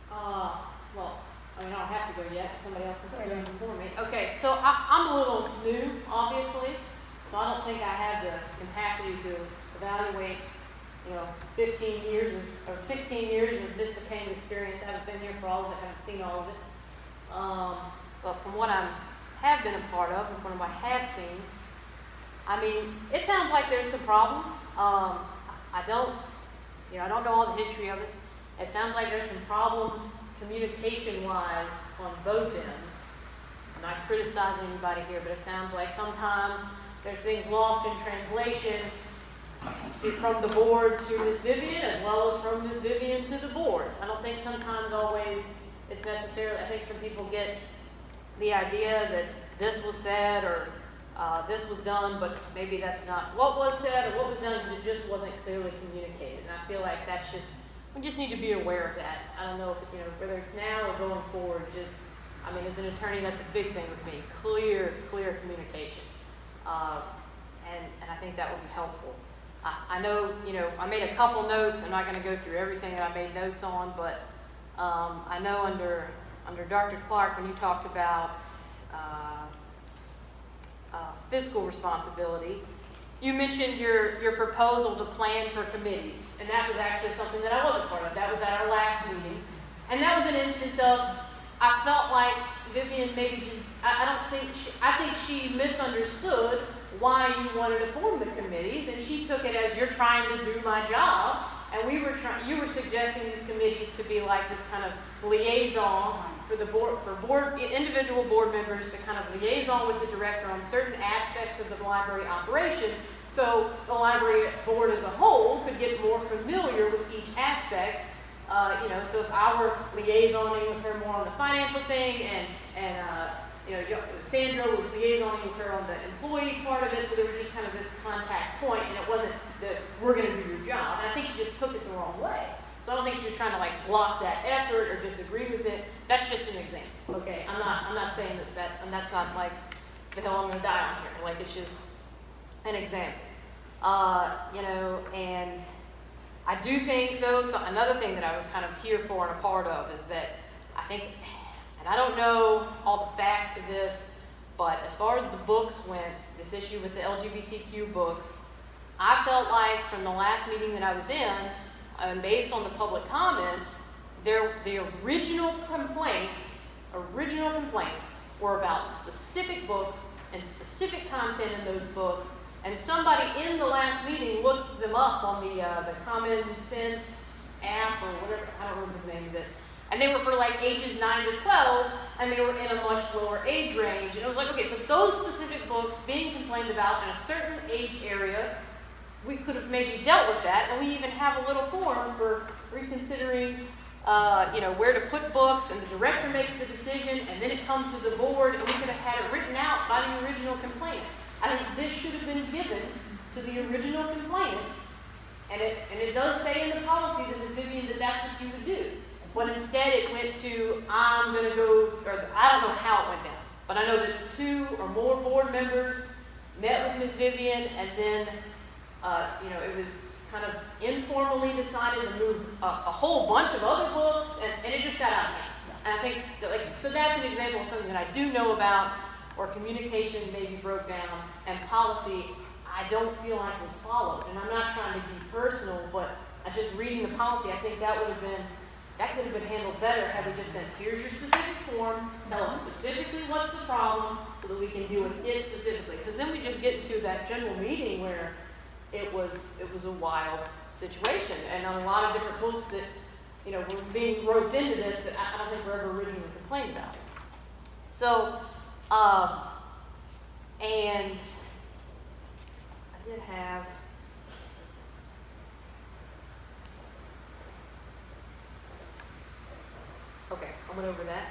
Well, I mean, I don't have to go yet. Somebody else is doing before me. Okay, so I'm a little new, obviously, so I don't think I have the capacity to evaluate, 15 years or 16 years of Miss McCain experience. I haven't been here for all of it, haven't seen all of it. But from what I have been a part of and from what I have seen, I mean, it sounds like there's some problems. I don't know all the history of it. It sounds like there's some problems communication-wise on both ends. I'm not criticizing anybody here, but it sounds like sometimes there's things lost in translation from the board to Ms. Vivian, as well as from Ms. Vivian to the board. I don't think sometimes always it's necessarily, I think some people get the idea that this was said or this was done, but maybe that's not what was said or what was done because it just wasn't clearly communicated. And I feel like that's just, we just need to be aware of that. I don't know if, whether it's now or going forward, as an attorney, that's a big thing with me. Clear communication. And I think that would be helpful. I know, I made a couple notes. I'm not going to go through everything that I made notes on, but I know under Dr. Clark, when you talked about fiscal responsibility, you mentioned your proposal to plan for committees, and that was actually something that I wasn't part of. That was at our last meeting, and that was an instance of, I felt like Vivian maybe just, I think she misunderstood why you wanted to form the committees, and she took it as you're trying to do my job, and you were suggesting these committees to be like this kind of liaison for the board, individual board members to kind of liaison with the director on certain aspects of the library operation, So the library board as a whole could get more familiar with each aspect. So if I were liaisoning with her more on the financial thing, and Sandra was liaisoning with her on the employee part of it, so there was just kind of this contact point, and it wasn't this, we're going to do your job. And I think she just took it the wrong way. So I don't think she was trying to block that effort or disagree with it. That's just an example, okay? I'm not saying and that's not the hill I'm going to die on here. It's just an example. And I do think, though, so another thing that I was kind of here for and a part of is that I think, and I don't know all the facts of this, but as far as the books went, this issue with the LGBTQ books, I felt like from the last meeting that I was in, and based on the public comments, the original complaints were about specific books and specific content in those books. And somebody in the last meeting looked them up on the Common Sense app or whatever, I don't remember the name of it. And they were for ages 9 to 12, and they were in a much lower age range. And it was okay, so those specific books being complained about in a certain age area, we could have maybe dealt with that, and we even have a little form for reconsidering, where to put books, and the director makes the decision, and then it comes to the board, and we could have had it written out by the original complainant. I think this should have been given to the original complainant, and it does say in the policy that Ms. Vivian that that's what you would do. But instead it went to, I'm going to go, or I don't know how it went down, but I know that 2 or more board members met with Ms. Vivian, and then it was kind of informally decided to move a whole bunch of other books, and it just got out of hand. And I think that, so that's an example of something that I do know about, or communication maybe broke down, and policy I don't feel like was followed. And I'm not trying to be personal, but just reading the policy, I think that could have been handled better had we just said, here's your specific form, tell us specifically what's the problem, so that we can deal with it specifically. Because then we just get into that general meeting where it was a wild situation, and on a lot of different books that were being roped into this that I don't think were ever originally complained about. So, and I did have. Okay, I went over that.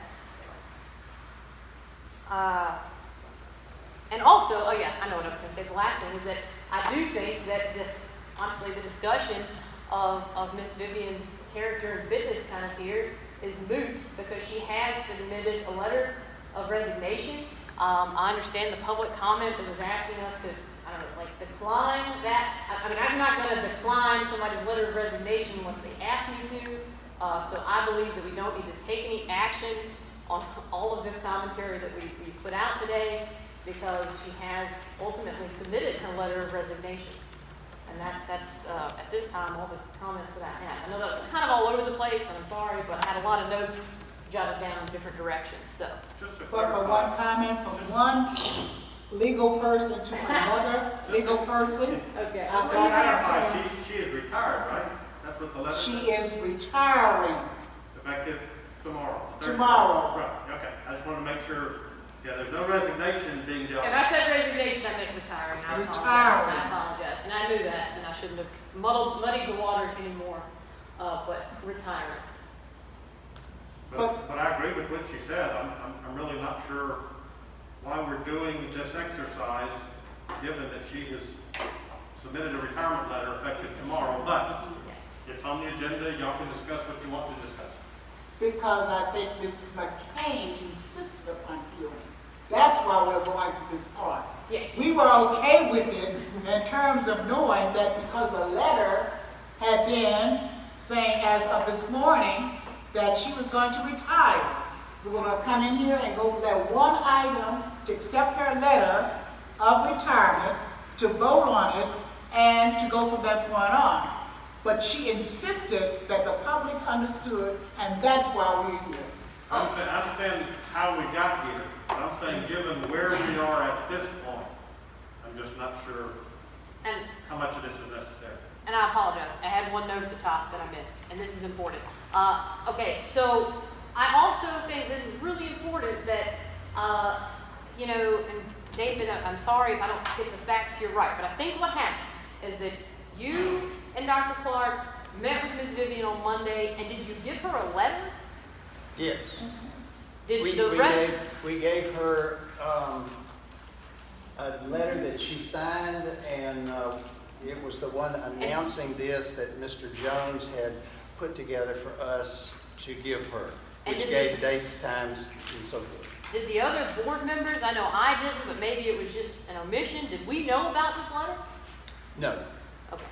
And also, oh yeah, I know what I was going to say. The last thing is that I do think that, honestly, the discussion of Miss Vivian's character and fitness kind of here is moot because she has submitted a letter of resignation. I understand the public comment that was asking us to, decline that. I'm not going to decline somebody's letter of resignation unless they ask me to. So I believe that we don't need to take any action on all of this commentary that we put out today because she has ultimately submitted her letter of resignation. And that's at this time, all the comments that I have. I know that was kind of all over the place, and I'm sorry, but I had a lot of notes jotted down in different directions, so. Just to But for clarify, one comment from one legal person to another legal person, Okay. just to clarify, she is retired, right? That's what the letter she says? is retiring Effective tomorrow. Thursday. tomorrow. Right, okay. I just want to make sure, there's no resignation being dealt If with. I said resignation, I meant retiring. Retiring. I apologize. And I knew that, and I shouldn't have muddied the water anymore, but retiring. But I agree with what she said. I'm really not sure why we're doing this exercise, given that she has submitted a retirement letter effective tomorrow. But it's on the agenda. Y'all can discuss what you want to discuss. Because I think Mrs. McCain insisted upon hearing. That's why we're going to this part. Yeah. We were okay with it in terms of knowing that because a letter had been saying as of this morning that she was going to retire. We were going to come in here and go over that one item to accept her letter of retirement, to vote on it, and to go from that point on. But she insisted that the public understood, and that's why we're here. I understand how we got here, but I'm saying given where we are at this point, I'm just not sure And how much of this is necessary. And I apologize. I had one note at the top that I missed, and this is important. Okay, so I also think this is really important that you know, and David, I'm sorry if I don't get the facts here right, but I think what happened is that you and Dr. Clark met with Ms. Vivian on Monday, and did you give her a letter? Yes. Did We the rest? gave her a letter that she signed, and it was the one announcing this that Mr. Jones had put together for us to give her, And which did gave dates, times, and so forth. Did the other board members, I know I didn't, but maybe it was just an omission, did we know about this letter? No, Okay.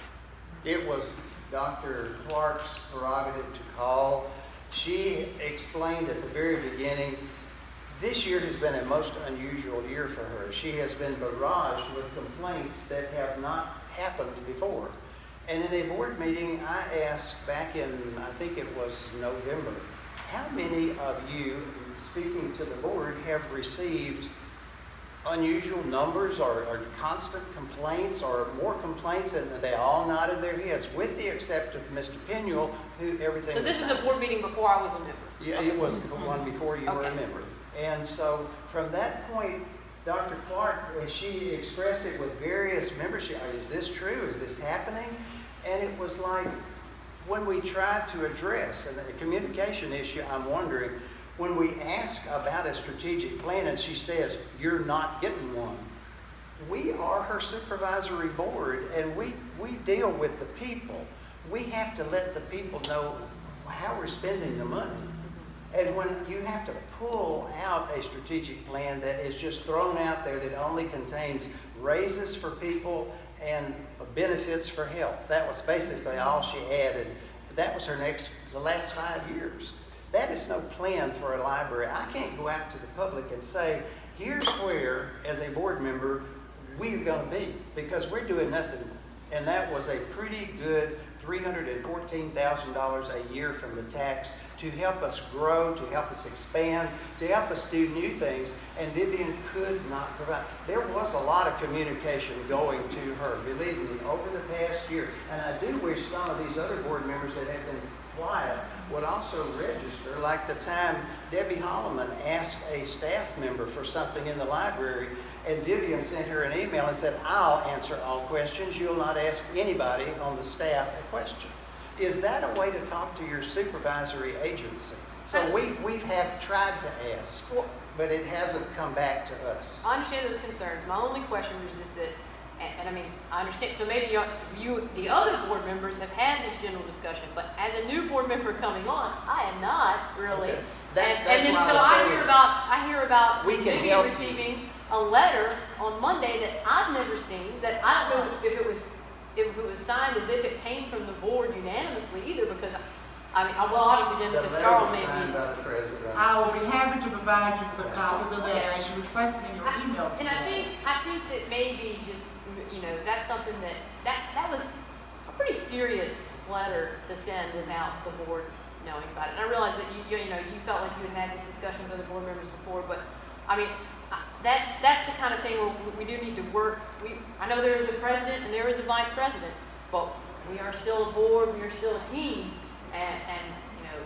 it was Dr. Clark's prerogative to call. She explained at the very beginning, this year has been a most unusual year for her. She has been barraged with complaints that have not happened before. And in a board meeting, I asked back in, I think it was November, how many of you, speaking to the board, have received unusual numbers or constant complaints or more complaints? And they all nodded their heads, with the exception of Mr. Pinuel, who everything So this was is a fine. board meeting before I was a member? Yeah, it was the one before you were a Okay. member. And so from that point, Dr. Clark, she expressed it with various membership. Is this true? Is this happening? And it was like, when we tried to address, and the communication issue, I'm wondering, when we ask about a strategic plan and she says, you're not getting one, we are her supervisory board and we deal with the people. We have to let the people know how we're spending the money. And when you have to pull out a strategic plan that is just thrown out there that only contains raises for people and benefits for health, that was basically all she added. That was the last 5 years. That is no plan for a library. I can't go out to the public and say, here's where, as a board member, we're going to be, because we're doing nothing. And that was a pretty good $314,000 a year from the tax to help us grow, to help us expand, to help us do new things, and Vivian could not provide. There was a lot of communication going to her, believe me, over the past year. And I do wish some of these other board members that have been quiet would also register, like the time Debbie Holloman asked a staff member for something in the library, and Vivian sent her an email and said, I'll answer all questions. You'll not ask anybody on the staff a question. Is that a way to talk to your supervisory agency? So we've tried to ask, but it hasn't come back to us. I understand those concerns. My only question was just that, and I mean, I understand, so maybe you, the other board members have had this general discussion, but as a new board member coming on, I am not really. Okay. And then why so was I saying hear about we Ms. can Vivian help receiving a letter on Monday that I've never seen, that I don't know if it was signed as if it came from the board unanimously either, because I mean, well, obviously didn't, The because letter Charles was may signed be. by the president. I will be happy to provide you with a copy of the letter as you requested in your email. And I think that maybe just, you know, that's something that was a pretty serious letter to send without the board knowing about it. And I realize that you felt like you had had this discussion with other board members before, but I mean, that's the kind of thing where we do need to work. I know there is a president and there is a vice president, but we are still a board, we are still a team, and you know,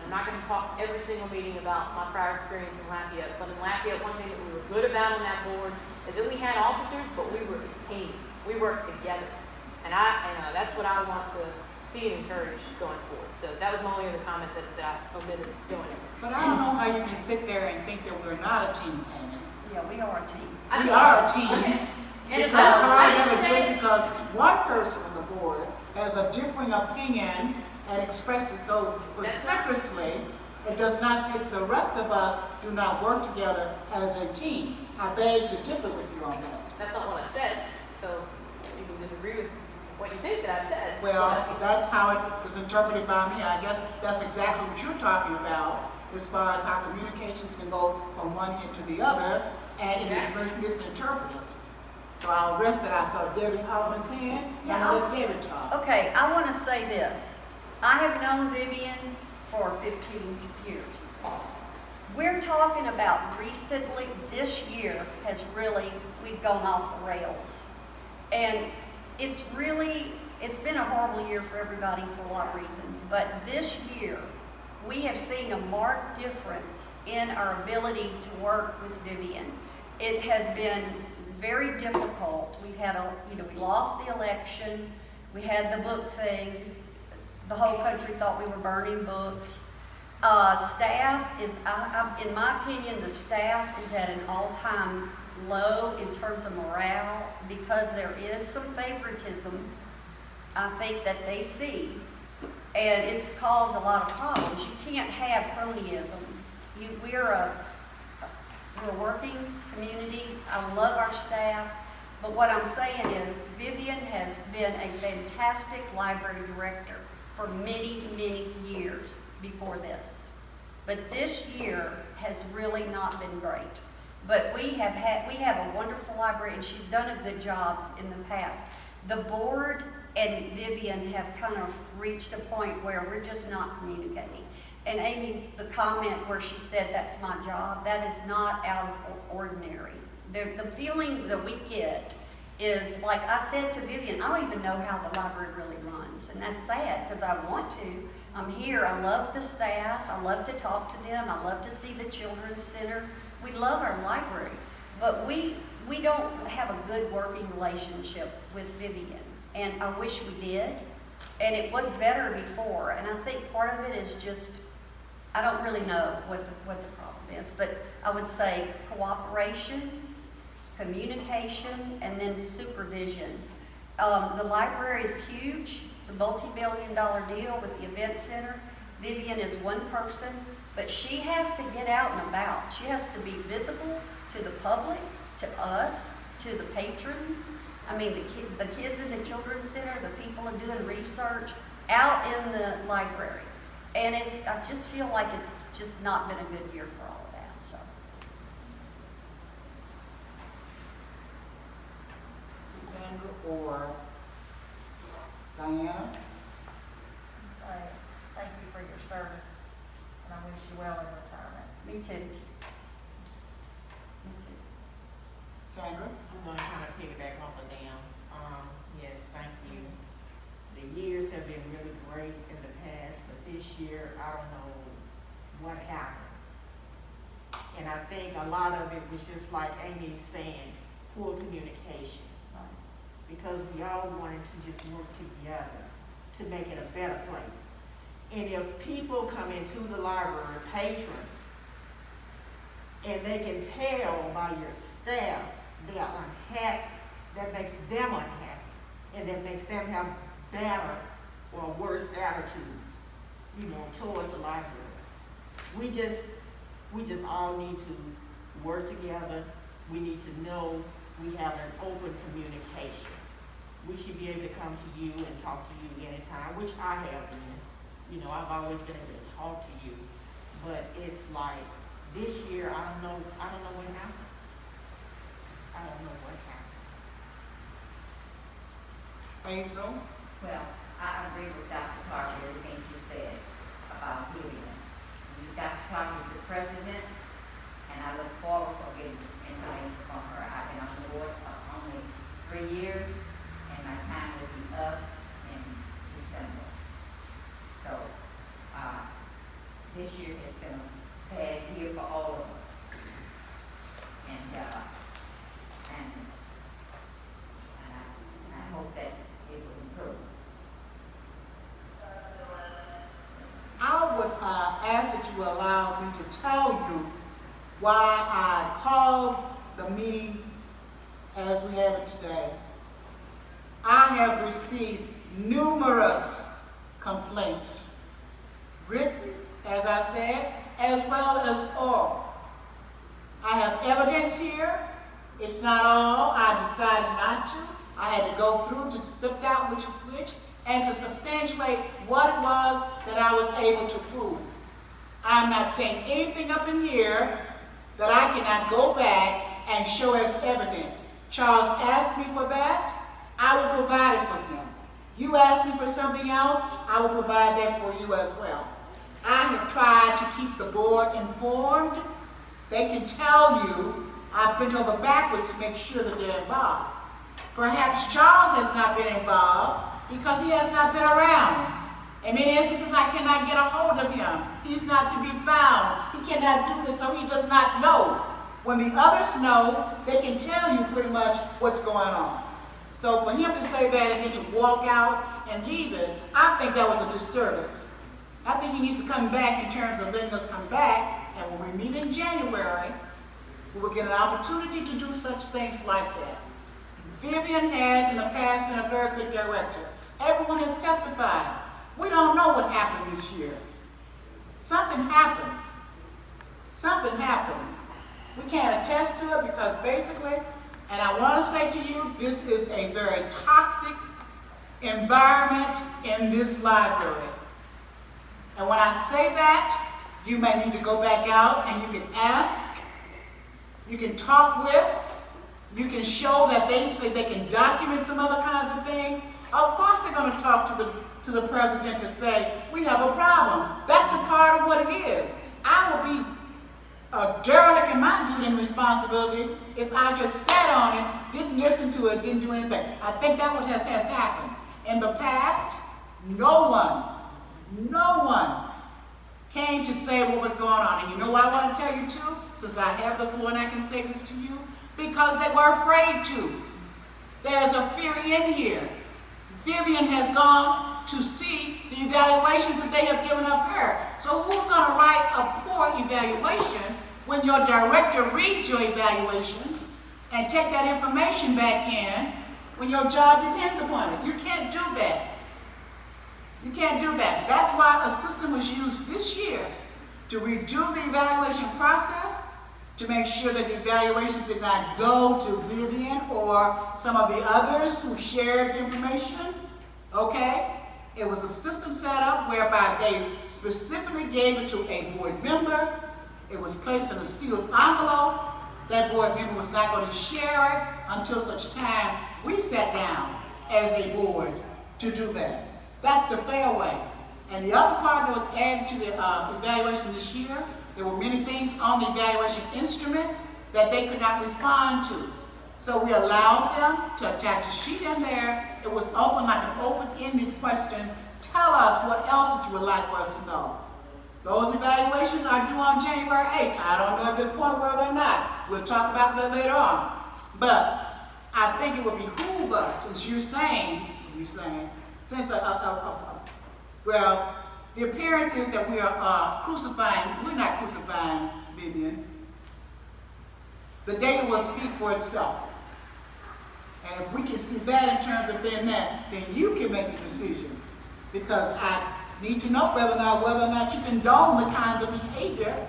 I'm not going to talk every single meeting about my prior experience in Lafayette, but in Lafayette, one thing that we were good about on that board is that we had officers, but we were a team. We worked together, and that's what I want to see and encourage going forward. So that was my only other comment that I omitted doing. But I don't know how you can sit there and think that we're not a team, Amy. Yeah, we are a team. We are a team. Okay. And Because if I part of didn't it, say- just because one person on the board has a differing opinion and expresses so vociferously, it does not say the rest of us do not work together as a team. I beg to differ with you on that. That's not what I said, so you can disagree with what you think that I said. Well, that's how it was interpreted by me. I guess that's exactly what you're talking about, as far as how communications can go from one end to the other, and it is misinterpreted. So I'll rest that. I saw Debbie Holloman's hand, and I'll let David talk. Okay, I want to say this. I have known Vivian for 15 years. We're talking about recently, this year has really, we've gone off the rails. And it's been a horrible year for everybody for a lot of reasons. But this year, we have seen a marked difference in our ability to work with Vivian. it has been very difficult. We've had we lost the election, we had the book thing, the whole country thought we were burning books. Staff is, in my opinion, the staff is at an all-time low in terms of morale because there is some favoritism, I think, that they see. And it's caused a lot of problems. You can't have cronyism. We're a working community. I love our staff. But what I'm saying is Vivian has been a fantastic library director for many, many years before this. But this year has really not been great. But we have a wonderful library, and she's done a good job in the past. The board and Vivian have kind of reached a point where we're just not communicating. And Amy, the comment where she said, that's my job, that is not out of ordinary. The feeling that we get is, like I said to Vivian, I don't even know how the library really runs. And that's sad, because I want to. I'm here, I love the staff, I love to talk to them, I love to see the Children's Center. We love our library, but we don't have a good working relationship with Vivian. And I wish we did, and it was better before. And I think part of it is just, I don't really know what the problem is, but I would say cooperation, communication, and then supervision. The library is huge. It's a multi-billion-dollar deal with the event center. Vivian is one person, but she has to get out and about. She has to be visible to the public, to us, to the patrons. I mean, the kids in the Children's Center, the people are doing research out in the library. And I just feel like it's just not been a good year for all of that, so. Sandra or Diana? Say thank you for your service, and I wish you well in retirement. Me too. Me too. Sandra? I'm going to kind of piggyback off of them. Yes, thank you. The years have been really great in the past, but this year, I don't know what happened. And I think a lot of it was just like Amy's saying, poor communication. Because we all wanted to just work together to make it a better place. And if people come into the library, patrons, and they can tell by your staff they are unhappy, that makes them unhappy, and that makes them have better or worse attitudes, towards the library. We just all need to work together. We need to know we have an open communication. We should be able to come to you and talk to you anytime, which I have been. I've always been able to talk to you, but it's like this year, I don't know what happened. I don't know what happened. Hazel? Well, I agree with Dr. Carter, everything she said about Vivian. You've got to talk with the president, and I look forward to getting information from her. I've been on the board for only 3 years, and my time will be up in December. So, this year has been a bad year for all of us. And I hope that it will improve. I would ask that you allow me to tell you why I called the meeting as we have it today. I have received numerous complaints, written, as I said, as well as oral. I have evidence here. It's not all. I decided not to. I had to go through to sift out which is which and to substantiate what it was that I was able to prove. I'm not saying anything up in here that I cannot go back and show as evidence. Charles asked me for that. I will provide it for him. You ask me for something else, I will provide that for you as well. I have tried to keep the board informed. They can tell you I've bent over backwards to make sure that they're involved. Perhaps Charles has not been involved because he has not been around. In many instances, I cannot get a hold of him. He's not to be found. He cannot do this, so he does not know When the others know, they can tell you pretty much what's going on. So for him to say that and then to walk out and leave it, I think that was a disservice. I think he needs to come back in terms of letting us come back, and when we meet in January, we will get an opportunity to do such things like that. Vivian has in the past been a very good director. Everyone has testified. We don't know what happened this year. Something happened. Something happened. We can't attest to it because basically, and I want to say to you, this is a very toxic environment in this library. And when I say that, you may need to go back out and you can ask, you can talk with, you can show that basically they can document some other kinds of things. Of course they're going to talk to the president to say, we have a problem. That's a part of what it is. I will be a derelict in my duty and responsibility if I just sat on it, didn't listen to it, didn't do anything. I think that what has happened. In the past, no one came to say what was going on. And you know what I want to tell you too, since I have the floor and I can say this to you? Because they were afraid to. There's a fear in here. Vivian has gone to see the evaluations that they have given of her. So who's going to write a poor evaluation when your director reads your evaluations and take that information back in when your job depends upon it? You can't do that. You can't do that. That's why a system was used this year to redo the evaluation process, to make sure that the evaluations did not go to Vivian or some of the others who shared the information, okay? It was a system set up whereby they specifically gave it to a board member. It was placed in a sealed envelope. That board member was not going to share it until such time we sat down as a board to do that. That's the fair way. And the other part that was added to the evaluation this year, there were many things on the evaluation instrument that they could not respond to. So we allowed them to attach a sheet in there. It was open like an open-ended question. Tell us what else that you would like for us to know. Those evaluations are due on January 8th. I don't know at this point whether or not. We'll talk about that later on. But I think it would behoove us, since you're saying, since well, the appearance is that we are crucifying. We're not crucifying Vivian. The data will speak for itself. And if we can see that in terms of then you can make the decision. Because I need to know whether or not you condone the kinds of behavior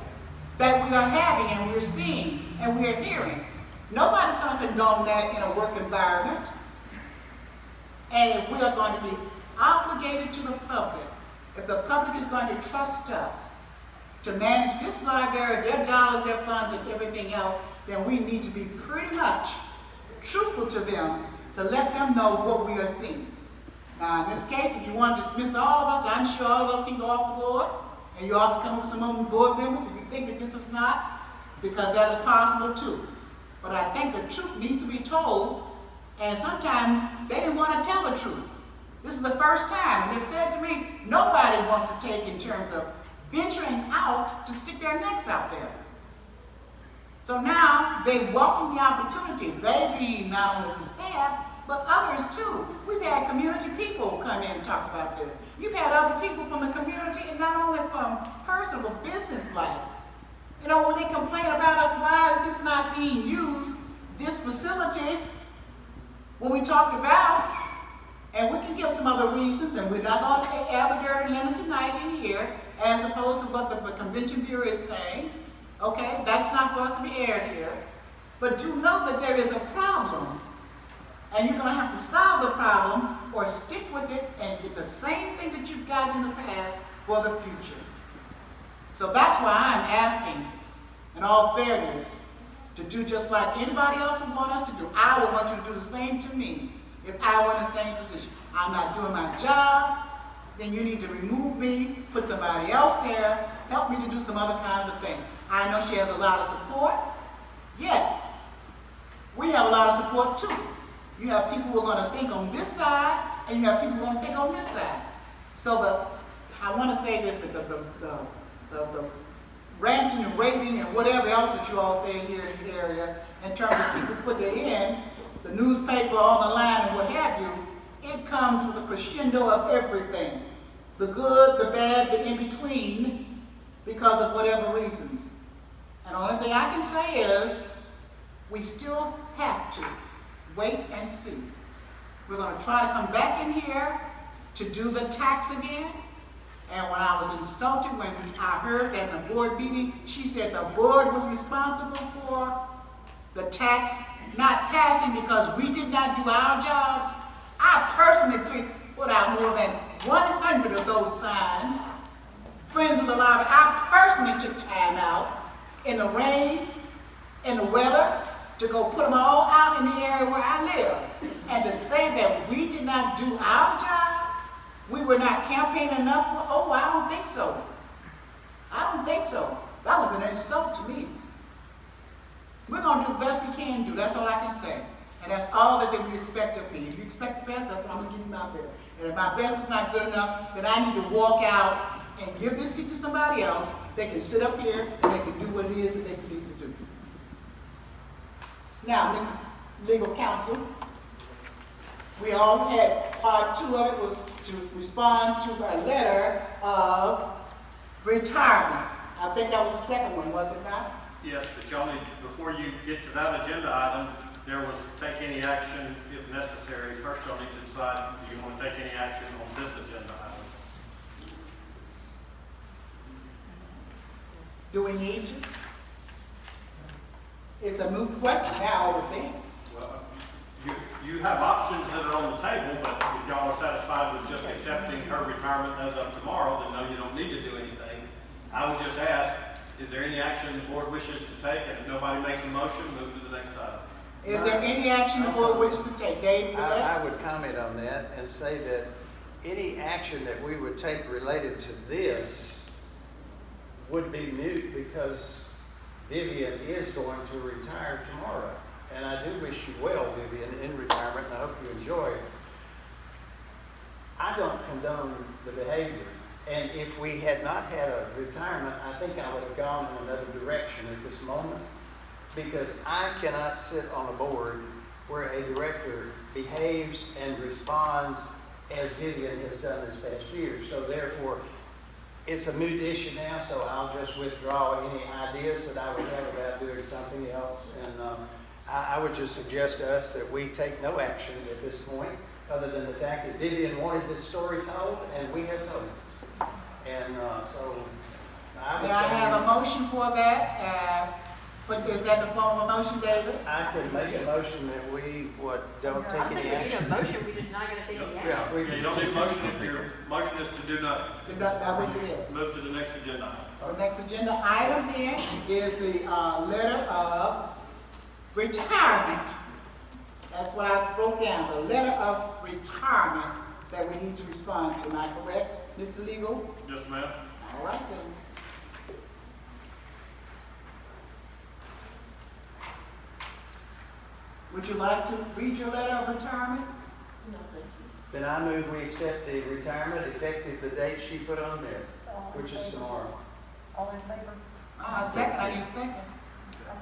that we are having and we're seeing and we're hearing. Nobody's going to condone that in a work environment. And if we are going to be obligated to the public, if the public is going to trust us to manage this library, their dollars, their funds, and everything else, then we need to be pretty much truthful to them to let them know what we are seeing. Now, in this case, if you want to dismiss all of us, I'm sure all of us can go off the board, and you all can come up with some other board members if you think that this is not, because that is possible too. But I think the truth needs to be told, and sometimes they didn't want to tell the truth. This is the first time, and they've said to me, nobody wants to take in terms of venturing out to stick their necks out there. So now they welcome the opportunity, they being not only the staff, but others too. We've had community people come in and talk about this. You've had other people from the community, and not only from personal, but business life. You know, when they complain about us, why is this not being used, this facility, when we talked about, and we can give some other reasons, and we're not going to air the dirty linen tonight in here, as opposed to what the Convention Bureau is saying. Okay, that's not for us to be aired here. But do know that there is a problem, and you're going to have to solve the problem or stick with it and get the same thing that you've gotten in the past for the future. So that's why I'm asking, in all fairness, to do just like anybody else would want us to do. I would want you to do the same to me if I were in the same position. I'm not doing my job, then you need to remove me, put somebody else there, help me to do some other kinds of things. I know she has a lot of support. Yes, we have a lot of support too. You have people who are going to think on this side, and you have people who are going to think on this side. So I want to say this, that ranting and raving and whatever else that you all say here in the area, in terms of people putting it in, the newspaper on the line and what have you, it comes with a crescendo of everything. The good, the bad, the in-between, because of whatever reasons. And the only thing I can say is, we still have to wait and see. We're going to try to come back in here to do the tax again. And when I was insulted, when I heard that in the board meeting, she said the board was responsible for the tax not passing because we did not do our jobs. I personally put out more than 100 of those signs. Friends of the library, I personally took time out in the rain, in the weather, to go put them all out in the area where I live. And to say that we did not do our job, we were not campaigning enough, oh, I don't think so. I don't think so. That was an insult to me. We're going to do the best we can do. That's all I can say. And that's all that we expect of me. If you expect the best, that's what I'm going to give you my best. And if my best is not good enough, then I need to walk out and give this seat to somebody else. They can sit up here and they can do what it is that they need to do. Now, Mr. Legal Counsel, we all had part 2 of it was to respond to a letter of retirement. I think that was the second one, was it not? Yes, but y'all need, before you get to that agenda item, there was take any action if necessary. First, y'all need to decide, do you want to take any action on this agenda item? Do we need to? It's a moot question now, I would think. Well, you have options that are on the table, but if y'all are satisfied with just accepting her retirement as of tomorrow, then no, you don't need to do anything. I would just ask, is there any action the board wishes to take? And if nobody makes a motion, move to the next item. Is there any action the board wishes to take? Dave, I would comment on that and say that any action that we would take related to this would be moot because Vivian is going to retire tomorrow. And I do wish you well, Vivian, in retirement, and I hope you enjoy it. I don't condone the behavior. And if we had not had a retirement, I think I would have gone in another direction at this moment. Because I cannot sit on a board where a director behaves and responds as Vivian has done this past year. So therefore, it's a moot issue now, so I'll just withdraw any ideas that I would have about doing something else. And I would just suggest to us that we take no action at this point, other than the fact that Vivian wanted this story told, and we have told it. And so I would May I have a motion for that? But is that the form of a motion, David? I could make a motion that we don't I take think any we need a action. motion, we're just not gonna take any action. Yeah, we You don't need a motion if your motion is to do nothing. That was it. Move to the next agenda item. The next agenda item then is the letter of retirement. That's what I wrote down, the letter of retirement that we need to respond to. Am I correct, Mr. Legal? Yes, ma'am. All right then. Would you like to read your letter of retirement? No, thank you. Then I move we accept the retirement effective the date she put on there, which is tomorrow. All in favor? Second, I need a second.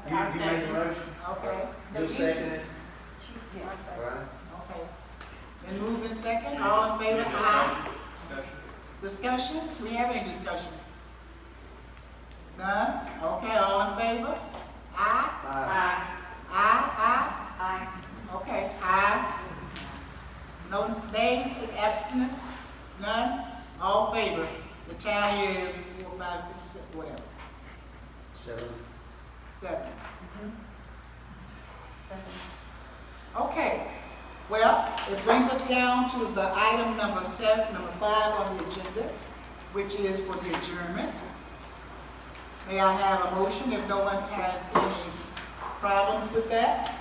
You made the motion? Okay, You second it? Yes. All right. okay. Then move in second, all in favor, aye. Discussion. Discussion? We have any discussion? None? Okay, all in favor? Aye? Aye. Aye, Aye. okay, aye. No nays, abstinence? None? All favor? The tally is 4, 5, 6, 7, whatever, 7. 7. Okay, well, it brings us down to the item number 5 on the agenda, which is for the adjournment. May I have a motion if no one has any problems with that?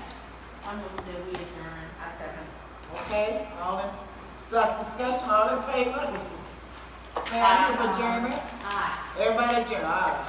I move that we adjourn. I second. Okay, discussion, all in favor? May I have adjournment? Aye. Everybody adjourn, all right.